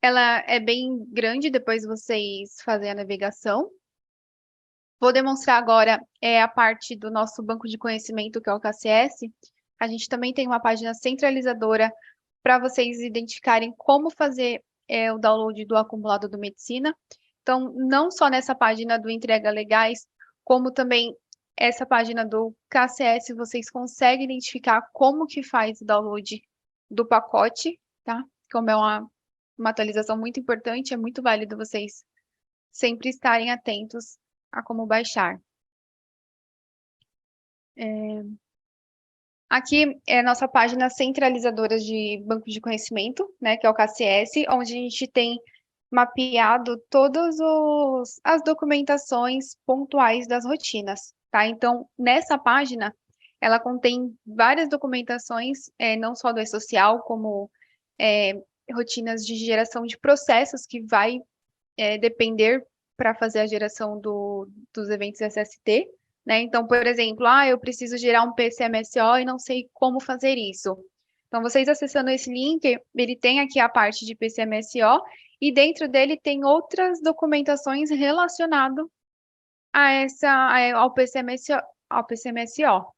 ela é bem grande, depois vocês fazem a navegação. Vou demonstrar agora a parte do nosso banco de conhecimento, que é o KCS. A gente também tem uma página centralizadora para vocês identificarem como fazer o download do acumulado do Medicina. Então, não só nessa página do Entrega Legais, como também essa página do KCS, vocês conseguem identificar como que faz o download do pacote, tá? Como é uma atualização muito importante, é muito válido vocês sempre estarem atentos a como baixar. Aqui é a nossa página centralizadora de banco de conhecimento, né, que é o KCS, onde a gente tem mapeado todas as documentações pontuais das rotinas, tá? Então, nessa página, ela contém várias documentações, não só do E-Social, como rotinas de geração de processos que vai depender para fazer a geração dos eventos SST, né? Então, por exemplo, eu preciso gerar um PCMSO e não sei como fazer isso. Então, vocês acessando esse link, ele tem aqui a parte de PCMSO e dentro dele tem outras documentações relacionadas ao PCMSO,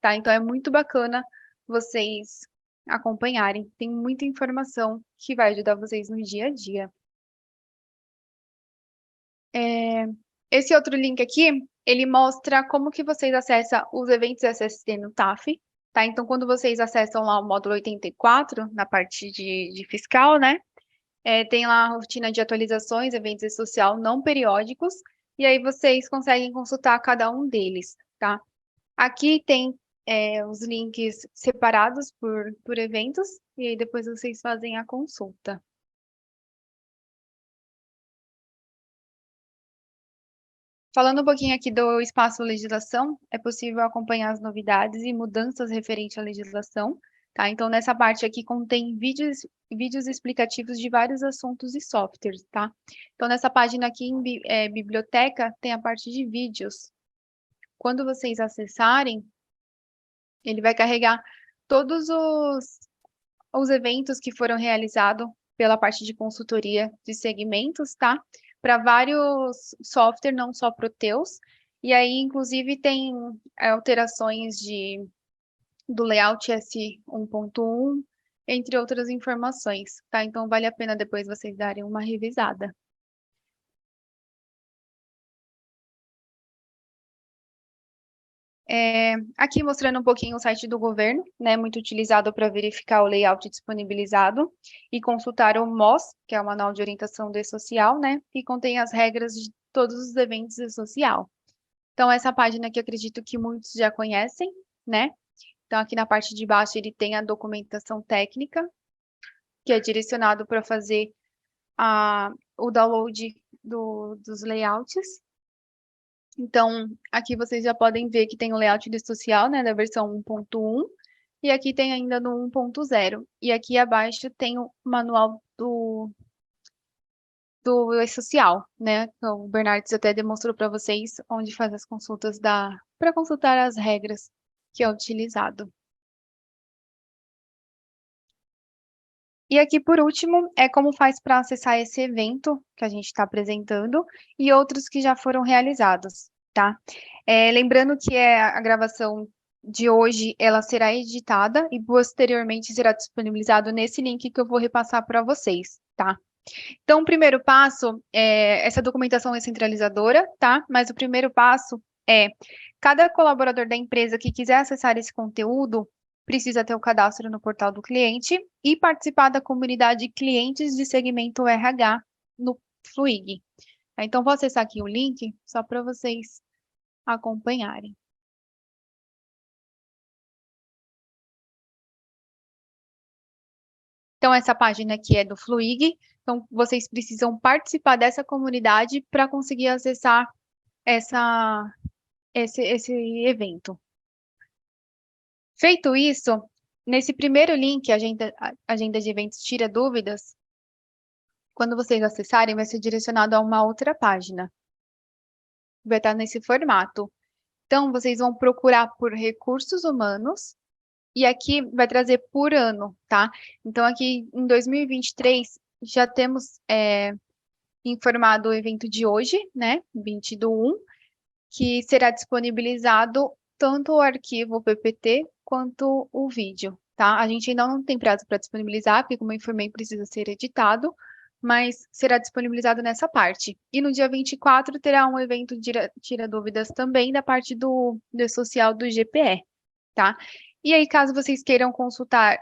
tá? Então, é muito bacana vocês acompanharem. Tem muita informação que vai ajudar vocês no dia a dia. Esse outro link aqui, ele mostra como que vocês acessam os eventos SST no TAF, tá? Então, quando vocês acessam lá o módulo 84, na parte de fiscal, né? Tem lá a rotina de atualizações, eventos social não periódicos, e aí vocês conseguem consultar cada um deles, tá? Aqui tem os links separados por eventos, e aí depois vocês fazem a consulta. Falando um pouquinho aqui do espaço legislação, é possível acompanhar as novidades e mudanças referentes à legislação, tá? Então, nessa parte aqui contém vídeos explicativos de vários assuntos e softwares, tá? Então, nessa página aqui em biblioteca, tem a parte de vídeos. Quando vocês acessarem, ele vai carregar todos os eventos que foram realizados pela parte de consultoria de segmentos, tá? Para vários softwares, não só Proteus. E aí, inclusive, tem alterações do layout S1.1, entre outras informações, tá? Então, vale a pena depois vocês darem uma revisada. Aqui mostrando um pouquinho o site do governo, né, muito utilizado para verificar o layout disponibilizado e consultar o MOS, que é o Manual de Orientação do E-Social, né, que contém as regras de todos os eventos E-Social. Então, essa página aqui, acredito que muitos já conhecem, né, então aqui na parte de baixo ele tem a documentação técnica, que é direcionado para fazer o download dos layouts. Então, aqui vocês já podem ver que tem o layout do social, né, da versão 1.1, e aqui tem ainda no 1.0. E aqui abaixo tem o manual do E-Social, né? O Bernardes até demonstrou para vocês onde faz as consultas para consultar as regras que é utilizado. E aqui, por último, é como faz para acessar esse evento que a gente está apresentando e outros que já foram realizados, tá? Lembrando que a gravação de hoje, ela será editada e posteriormente será disponibilizado nesse link que eu vou repassar para vocês, tá? Então, o primeiro passo, essa documentação é centralizadora, tá? Mas o primeiro passo é, cada colaborador da empresa que quiser acessar esse conteúdo, precisa ter o cadastro no portal do cliente e participar da comunidade clientes de segmento RH no Fluig. Então, vou acessar aqui o link só para vocês acompanharem. Então, essa página aqui é do Fluig. Então, vocês precisam participar dessa comunidade para conseguir acessar esse evento. Feito isso, nesse primeiro link, agenda de eventos tira dúvidas, quando vocês acessarem, vai ser direcionado a uma outra página. Vai estar nesse formato. Então, vocês vão procurar por recursos humanos e aqui vai trazer por ano, tá? Então, aqui em 2023, já temos informado o evento de hoje, né? 20/1, que será disponibilizado tanto o arquivo PPT quanto o vídeo, tá? A gente ainda não tem prazo para disponibilizar, porque, como eu informei, precisa ser editado, mas será disponibilizado nessa parte. E no dia 24 terá um evento Tira Dúvidas também da parte do social do GPE, tá? E aí, caso vocês queiram consultar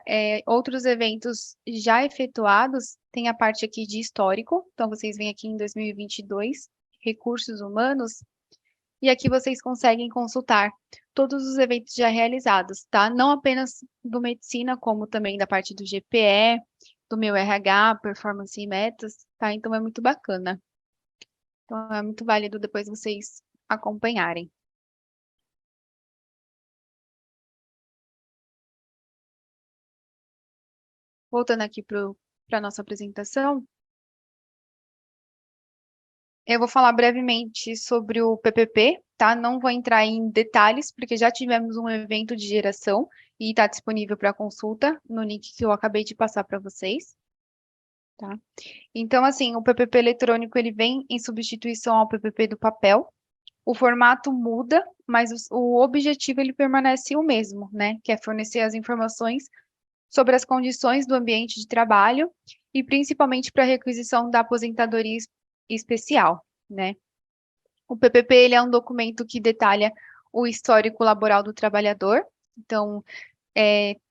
outros eventos já efetuados, tem a parte aqui de histórico. Então, vocês vêm aqui em 2022, recursos humanos, e aqui vocês conseguem consultar todos os eventos já realizados, tá? Não apenas do Medicina, como também da parte do GPE, do meu RH, Performance e Metas, tá? Então, é muito bacana. Então, é muito válido depois vocês acompanharem. voltando aqui para a nossa apresentação, eu vou falar brevemente sobre o PPP, tá? Não vou entrar em detalhes, porque já tivemos um evento de geração e está disponível para consulta no link que eu acabei de passar para vocês, tá? Então, assim, o PPP eletrônico, ele vem em substituição ao PPP do papel. O formato muda, mas o objetivo, ele permanece o mesmo, né? Que é fornecer as informações sobre as condições do ambiente de trabalho e principalmente para a requisição da aposentadoria especial, né? O PPP, ele é um documento que detalha o histórico laboral do trabalhador, então,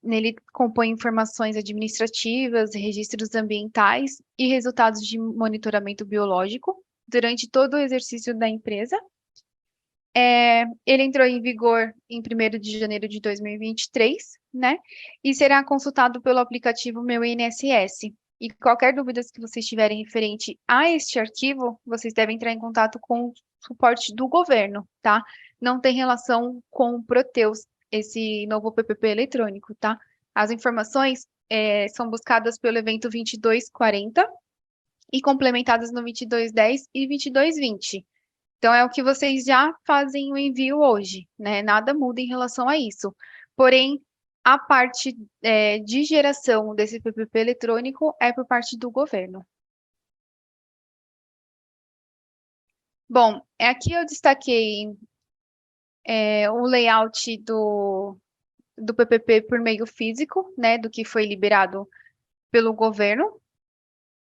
nele compõe informações administrativas, registros ambientais e resultados de monitoramento biológico durante todo o exercício da empresa. Ele entrou em vigor em 1º de janeiro de 2023, né? E será consultado pelo aplicativo Meu INSS. E qualquer dúvida que vocês tiverem referente a este arquivo, vocês devem entrar em contato com o suporte do governo, tá? Não tem relação com o Proteus, esse novo PPP eletrônico, tá? As informações são buscadas pelo evento 2240 e complementadas no 2210 e 2220. Então, é o que vocês já fazem o envio hoje, né? Nada muda em relação a isso. Porém, a parte de geração desse PPP eletrônico é por parte do governo. Bom, aqui eu destaquei o layout do PPP por meio físico, né? Do que foi liberado pelo governo.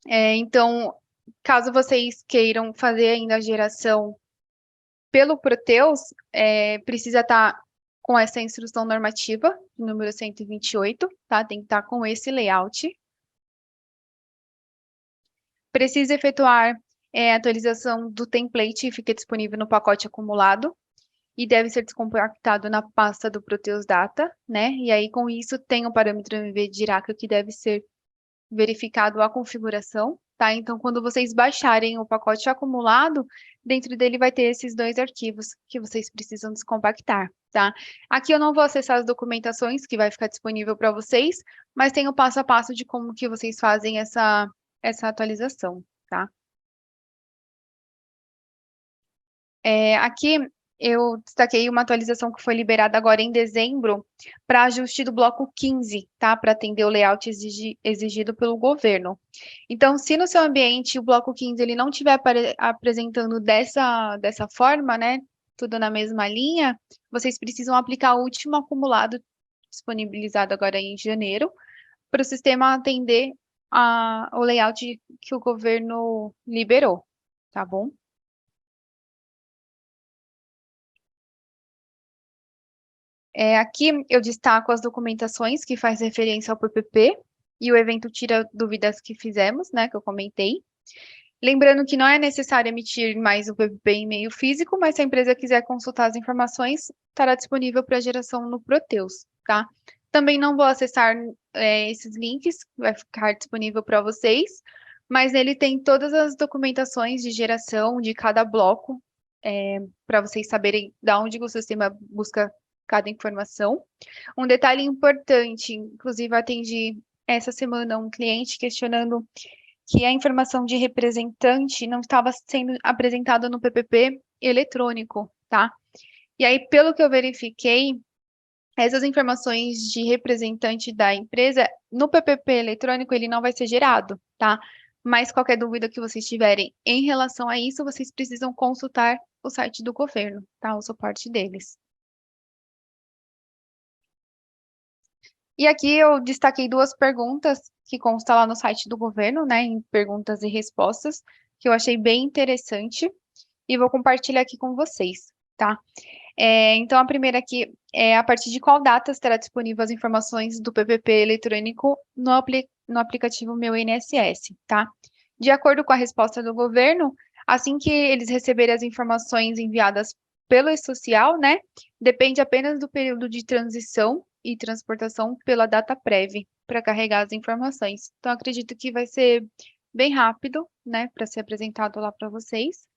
Então, caso vocês queiram fazer ainda a geração pelo Proteus, precisa estar com essa instrução normativa, número 128, tá? Tem que estar com esse layout. Precisa efetuar a atualização do template, fica disponível no pacote acumulado, e deve ser descompactado na pasta do Proteus Data, né? E aí, com isso, tem o parâmetro MV de Iraca que deve ser verificado a configuração, tá? Então, quando vocês baixarem o pacote acumulado, dentro dele vai ter esses 2 arquivos que vocês precisam descompactar, tá? Aqui eu não vou acessar as documentações, que vai ficar disponível para vocês, mas tem o passo a passo de como que vocês fazem essa atualização, tá? Aqui eu destaquei uma atualização que foi liberada agora em dezembro para ajuste do bloco 15, tá? Para atender o layout exigido pelo governo. Então, se no seu ambiente o bloco 15 ele não estiver apresentando dessa forma, né? Tudo na mesma linha, vocês precisam aplicar o último acumulado disponibilizado agora em janeiro, para o sistema atender o layout que o governo liberou, tá bom? Aqui eu destaco as documentações que faz referência ao PPP e o evento tira dúvidas que fizemos, né, que eu comentei. Lembrando que não é necessário emitir mais o PPP em meio físico, mas se a empresa quiser consultar as informações, estará disponível para geração no Proteus, tá? Também não vou acessar esses links, vai ficar disponível para vocês, mas nele tem todas as documentações de geração de cada bloco, para vocês saberem de onde o sistema busca cada informação. Um detalhe importante, inclusive eu atendi essa semana um cliente questionando que a informação de representante não estava sendo apresentada no PPP eletrônico, tá? E aí, pelo que eu verifiquei, essas informações de representante da empresa, no PPP eletrônico, ele não vai ser gerado, tá? Mas qualquer dúvida que vocês tiverem em relação a isso, vocês precisam consultar o site do governo, tá? O suporte deles. E aqui eu destaquei 2 perguntas que constam lá no site do governo, né, em perguntas e respostas, que eu achei bem interessante e vou compartilhar aqui com vocês, tá? Então, a primeira aqui é a partir de qual data estará disponível as informações do PPP eletrônico no aplicativo Meu INSS, tá? De acordo com a resposta do governo, assim que eles receberem as informações enviadas pelo E-Social, né, depende apenas do período de transição e transportação pela data prévia para carregar as informações. Então, acredito que vai ser bem rápido, né, para ser apresentado lá para vocês.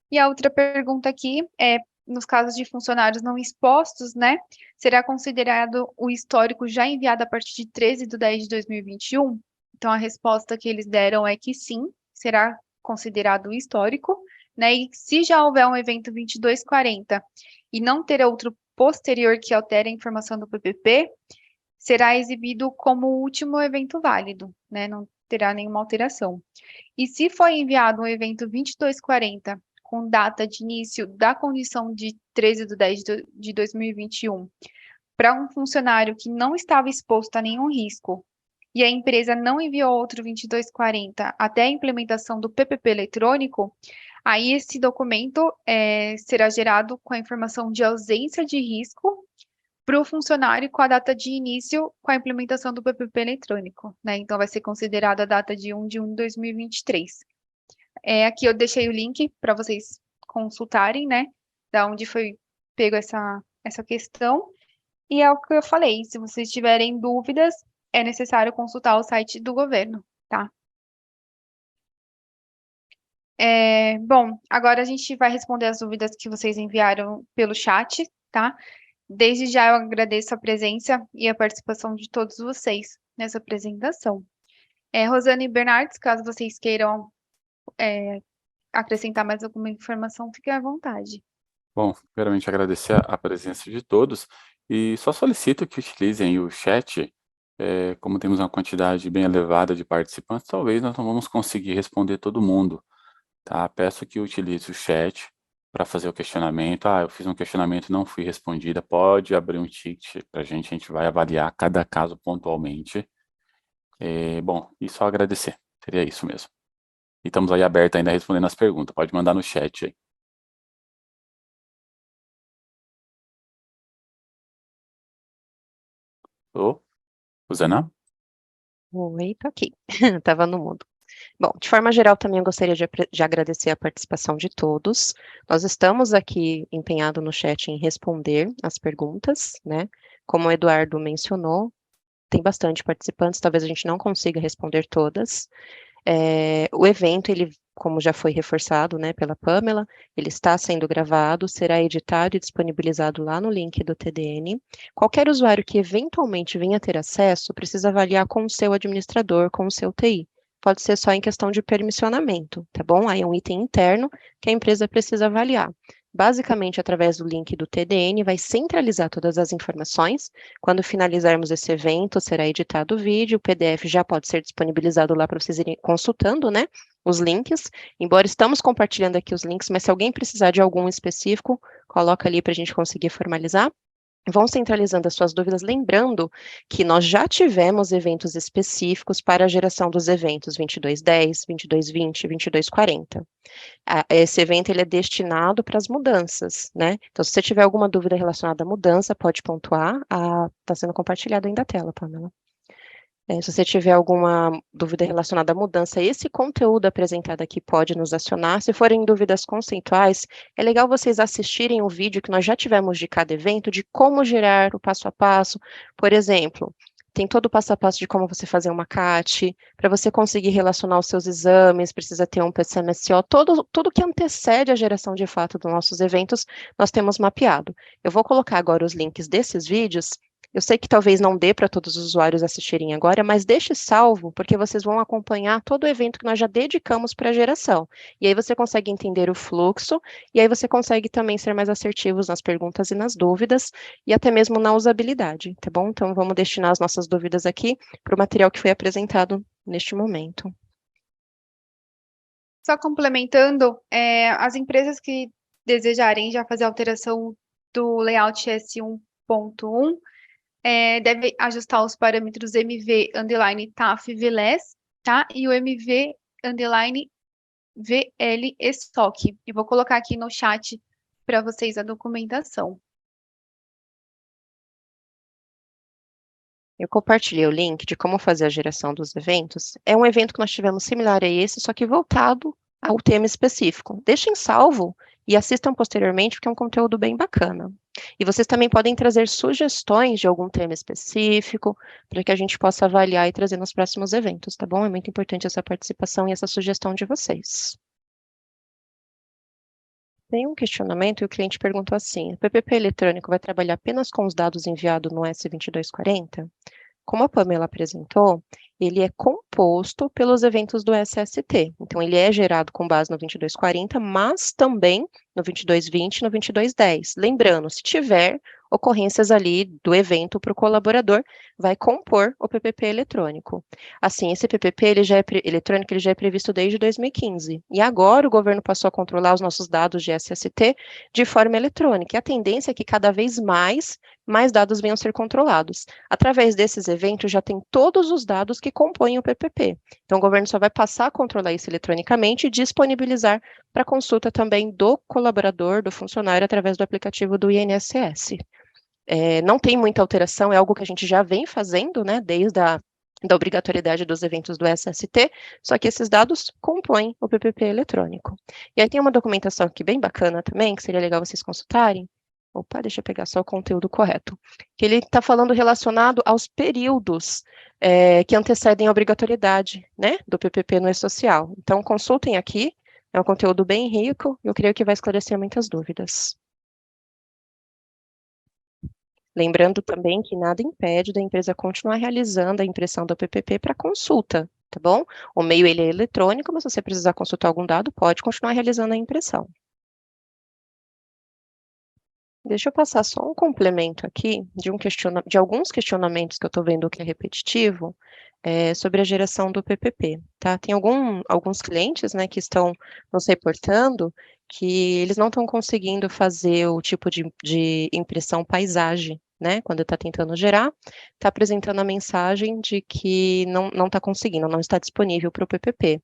E a outra pergunta aqui é nos casos de funcionários não expostos, né, será considerado o histórico já enviado a partir de 13/10/2021? Então, a resposta que eles deram é que sim, será considerado o histórico, né, e se já houver um evento 2240 e não ter outro posterior que altere a informação do PPP, será exibido como o último evento válido, né, não terá nenhuma alteração. E se foi enviado um evento 2240 com data de início da condição de 13/10/2021 para um funcionário que não estava exposto a nenhum risco e a empresa não enviou outro 2240 até a implementação do PPP eletrônico, aí esse documento será gerado com a informação de ausência de risco para o funcionário com a data de início com a implementação do PPP eletrônico, né? Então, vai ser considerada a data de 1/1/2023. Aqui eu deixei o link para vocês consultarem, né? Da onde foi pego essa questão. E é o que eu falei, se vocês tiverem dúvidas, é necessário consultar o site do governo, tá? Bom, agora a gente vai responder as dúvidas que vocês enviaram pelo chat, tá? Desde já eu agradeço a presença e a participação de todos vocês nessa apresentação. Rosane e Bernardes, caso vocês queiram acrescentar mais alguma informação, fiquem à vontade. Bom, primeiramente agradecer a presença de todos e só solicito que utilizem o chat, como temos uma quantidade bem elevada de participantes, talvez nós não vamos conseguir responder todo mundo, tá? Peço que utilize o chat para fazer o questionamento. Ah, eu fiz um questionamento e não fui respondida, pode abrir um ticket para a gente vai avaliar cada caso pontualmente. Bom, e só agradecer, seria isso mesmo. E estamos aí abertos ainda respondendo as perguntas, pode mandar no chat aí. Ô, Rosana? Oi, tô aqui. Estava no mudo. Bom, de forma geral, também eu gostaria de agradecer a participação de todos. Nós estamos aqui empenhados no chat em responder as perguntas, né? Como o Eduardo mencionou, tem bastante participantes, talvez a gente não consiga responder todas. O evento, ele, como já foi reforçado, né, pela Pamela, ele está sendo gravado, será editado e disponibilizado lá no link do TDN. Qualquer usuário que eventualmente venha a ter acesso, precisa avaliar com o seu administrador, com o seu TI. Pode ser só em questão de permissionamento, tá bom? Aí é um item interno que a empresa precisa avaliar. Basicamente, através do link do TDN, vai centralizar todas as informações. Quando finalizarmos esse evento, será editado o vídeo, o PDF já pode ser disponibilizado lá para vocês irem consultando, né, os links. Embora estamos compartilhando aqui os links, mas se alguém precisar de algum específico, coloca ali para a gente conseguir formalizar. Vão centralizando as suas dúvidas, lembrando que nós já tivemos eventos específicos para a geração dos eventos 2210, 2220, 2240. Esse evento ele é destinado para as mudanças, né? Então, se você tiver alguma dúvida relacionada à mudança, pode pontuar. Está sendo compartilhado ainda a tela, Pamela. Se você tiver alguma dúvida relacionada à mudança, esse conteúdo apresentado aqui pode nos acionar. Se forem dúvidas conceituais, é legal vocês assistirem o vídeo que nós já tivemos de cada evento, de como gerar o passo a passo. Por exemplo, tem todo o passo a passo de como você fazer uma CAT, para você conseguir relacionar os seus exames, precisa ter um PCMSO, tudo que antecede a geração de fato dos nossos eventos, nós temos mapeado. Eu vou colocar agora os links desses vídeos. Eu sei que talvez não dê para todos os usuários assistirem agora, mas deixe salvo, porque vocês vão acompanhar todo o evento que nós já dedicamos para a geração. E aí você consegue entender o fluxo, e aí você consegue também ser mais assertivos nas perguntas e nas dúvidas, e até mesmo na usabilidade, tá bom? Então, vamos destinar as nossas dúvidas aqui para o material que foi apresentado neste momento. Só complementando, as empresas que desejarem já fazer alteração do layout S1.1, deve ajustar os parâmetros MV_TAF_VLES, tá? E o MV_VL_ESTOC. E vou colocar aqui no chat para vocês a documentação. Eu compartilhei o link de como fazer a geração dos eventos. É um evento que nós tivemos similar a esse, só que voltado ao tema específico. Deixem salvo e assistam posteriormente, porque é um conteúdo bem bacana. E vocês também podem trazer sugestões de algum tema específico, para que a gente possa avaliar e trazer nos próximos eventos, tá bom? É muito importante essa participação e essa sugestão de vocês. Tem um questionamento e o cliente perguntou assim: o PPP eletrônico vai trabalhar apenas com os dados enviados no S2240? Como a Pamela apresentou, ele é composto pelos eventos do SST. Então, ele é gerado com base no 2240, mas também no 2220 e no 2210. Lembrando, se tiver ocorrências ali do evento para o colaborador, vai compor o PPP eletrônico. Assim, esse PPP eletrônico ele já é previsto desde 2015. E agora o governo passou a controlar os nossos dados de SST de forma eletrônica. E a tendência é que cada vez mais dados venham a ser controlados. Através desses eventos, já tem todos os dados que compõem o PPP. Então, o governo só vai passar a controlar isso eletronicamente e disponibilizar para consulta também do colaborador, do funcionário, através do aplicativo do INSS. Não tem muita alteração, é algo que a gente já vem fazendo, né, desde da obrigatoriedade dos eventos do SST, só que esses dados compõem o PPP eletrônico. E aí tem uma documentação aqui bem bacana também, que seria legal vocês consultarem. Opa, deixa eu pegar só o conteúdo correto. Que ele está falando relacionado aos períodos que antecedem a obrigatoriedade, né, do PPP no E-Social. Então, consultem aqui, é um conteúdo bem rico, e eu creio que vai esclarecer muitas dúvidas. Lembrando também que nada impede da empresa continuar realizando a impressão do PPP para consulta, tá bom? O meio ele é eletrônico, mas se você precisar consultar algum dado, pode continuar realizando a impressão. Deixa eu passar só um complemento aqui de alguns questionamentos que eu estou vendo que é repetitivo sobre a geração do PPP, tá? Tem alguns clientes, né, que estão nos reportando que eles não estão conseguindo fazer o tipo de impressão paisagem, né? Quando está tentando gerar, está apresentando a mensagem de que não está conseguindo, não está disponível para o PPP.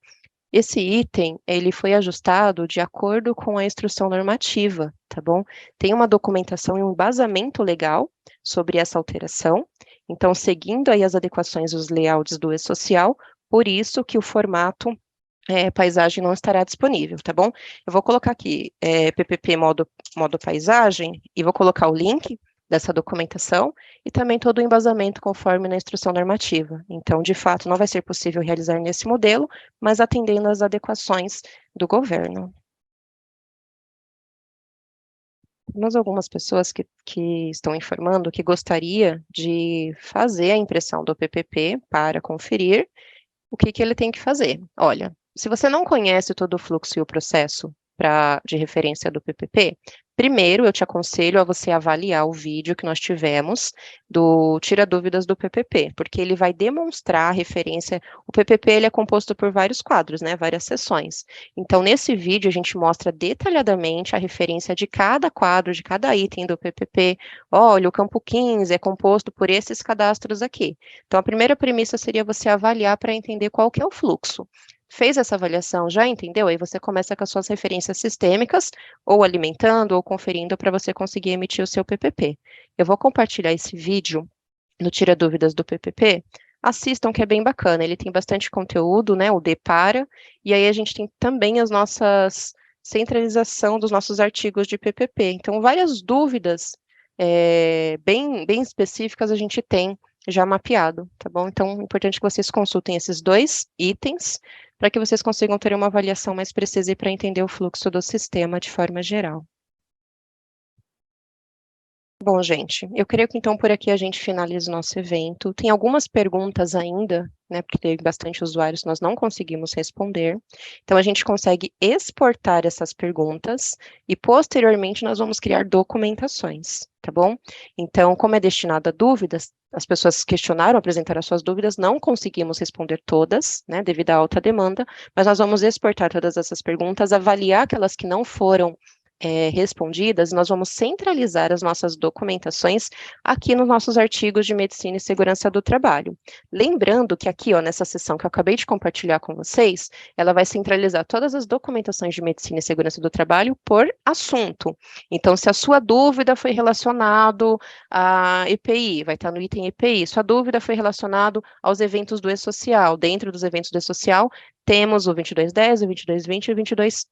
Esse item, ele foi ajustado de acordo com a instrução normativa, tá bom? Tem uma documentação e um embasamento legal sobre essa alteração, então, seguindo aí as adequações dos layouts do E-Social, por isso que o formato paisagem não estará disponível, tá bom? Eu vou colocar aqui PPP modo paisagem e vou colocar o link dessa documentação e também todo o embasamento conforme na instrução normativa. Então, de fato, não vai ser possível realizar nesse modelo, mas atendendo às adequações do governo. Temos algumas pessoas que estão informando que gostaria de fazer a impressão do PPP para conferir o que ele tem que fazer. Olha, se você não conhece todo o fluxo e o processo de referência do PPP, primeiro eu te aconselho a você avaliar o vídeo que nós tivemos do Tira Dúvidas do PPP, porque ele vai demonstrar a referência. O PPP ele é composto por vários quadros, né, várias seções. Então, nesse vídeo, a gente mostra detalhadamente a referência de cada quadro, de cada item do PPP. Olha, o campo 15 é composto por esses cadastros aqui. Então, a primeira premissa seria você avaliar para entender qual que é o fluxo. Fez essa avaliação, já entendeu? Aí você começa com as suas referências sistêmicas, ou alimentando, ou conferindo para você conseguir emitir o seu PPP. Eu vou compartilhar esse vídeo no Tira Dúvidas do PPP. Assistam, que é bem bacana. Ele tem bastante conteúdo, né? O Depara, e aí a gente tem também as nossas centralização dos nossos artigos de PPP. Então, várias dúvidas bem específicas a gente tem já mapeado, tá bom? Então, é importante que vocês consultem esses dois itens para que vocês consigam ter uma avaliação mais precisa e para entender o fluxo do sistema de forma geral. Bom, gente, eu creio que então por aqui a gente finaliza o nosso evento. Tem algumas perguntas ainda, né, porque teve bastante usuários que nós não conseguimos responder. Então, a gente consegue exportar essas perguntas e, posteriormente, nós vamos criar documentações, tá bom? Então, como é destinado a dúvidas, as pessoas questionaram, apresentaram as suas dúvidas, não conseguimos responder todas, né, devido à alta demanda, mas nós vamos exportar todas essas perguntas, avaliar aquelas que não foram respondidas, nós vamos centralizar as nossas documentações aqui nos nossos artigos de medicina e segurança do trabalho. Lembrando que aqui, ó, nessa seção que eu acabei de compartilhar com vocês, ela vai centralizar todas as documentações de medicina e segurança do trabalho por assunto. Então, se a sua dúvida foi relacionado à EPI, vai estar no item EPI. Sua dúvida foi relacionado aos eventos do E-Social. Dentro dos eventos do E-Social, temos o 2210, o 2220 e o 22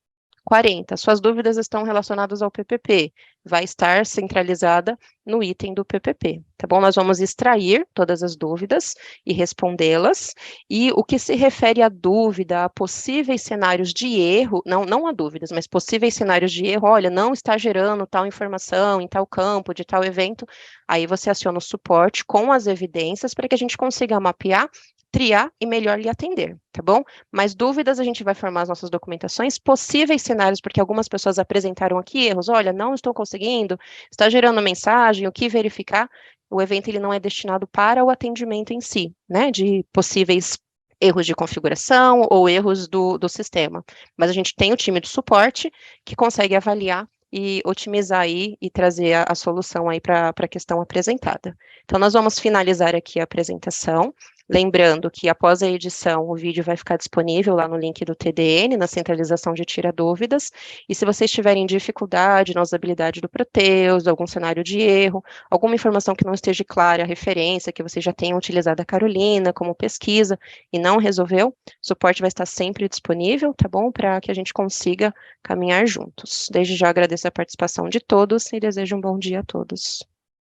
40. Suas dúvidas estão relacionadas ao PPP. Vai estar centralizada no item do PPP, tá bom? Nós vamos extrair todas as dúvidas e respondê-las. E o que se refere à dúvida, a possíveis cenários de erro, não a dúvidas, mas possíveis cenários de erro, olha, não está gerando tal informação em tal campo, de tal evento, aí você aciona o suporte com as evidências para que a gente consiga mapear, triar e melhor lhe atender, tá bom? Mais dúvidas, a gente vai formar as nossas documentações, possíveis cenários, porque algumas pessoas apresentaram aqui erros, olha, não estou conseguindo, está gerando mensagem, o que verificar, o evento ele não é destinado para o atendimento em si, né, de possíveis erros de configuração ou erros do sistema, mas a gente tem o time de suporte que consegue avaliar e otimizar aí e trazer a solução aí para a questão apresentada. Então, nós vamos finalizar aqui a apresentação, lembrando que após a edição, o vídeo vai ficar disponível lá no link do TDN, na centralização de tira dúvidas, e se vocês tiverem dificuldade na usabilidade do Proteus, algum cenário de erro, alguma informação que não esteja clara, referência, que vocês já tenham utilizado a Carolina como pesquisa e não resolveu, o suporte vai estar sempre disponível, tá bom? Para que a gente consiga caminhar juntos. Desde já agradeço a participação de todos e desejo um bom dia a todos.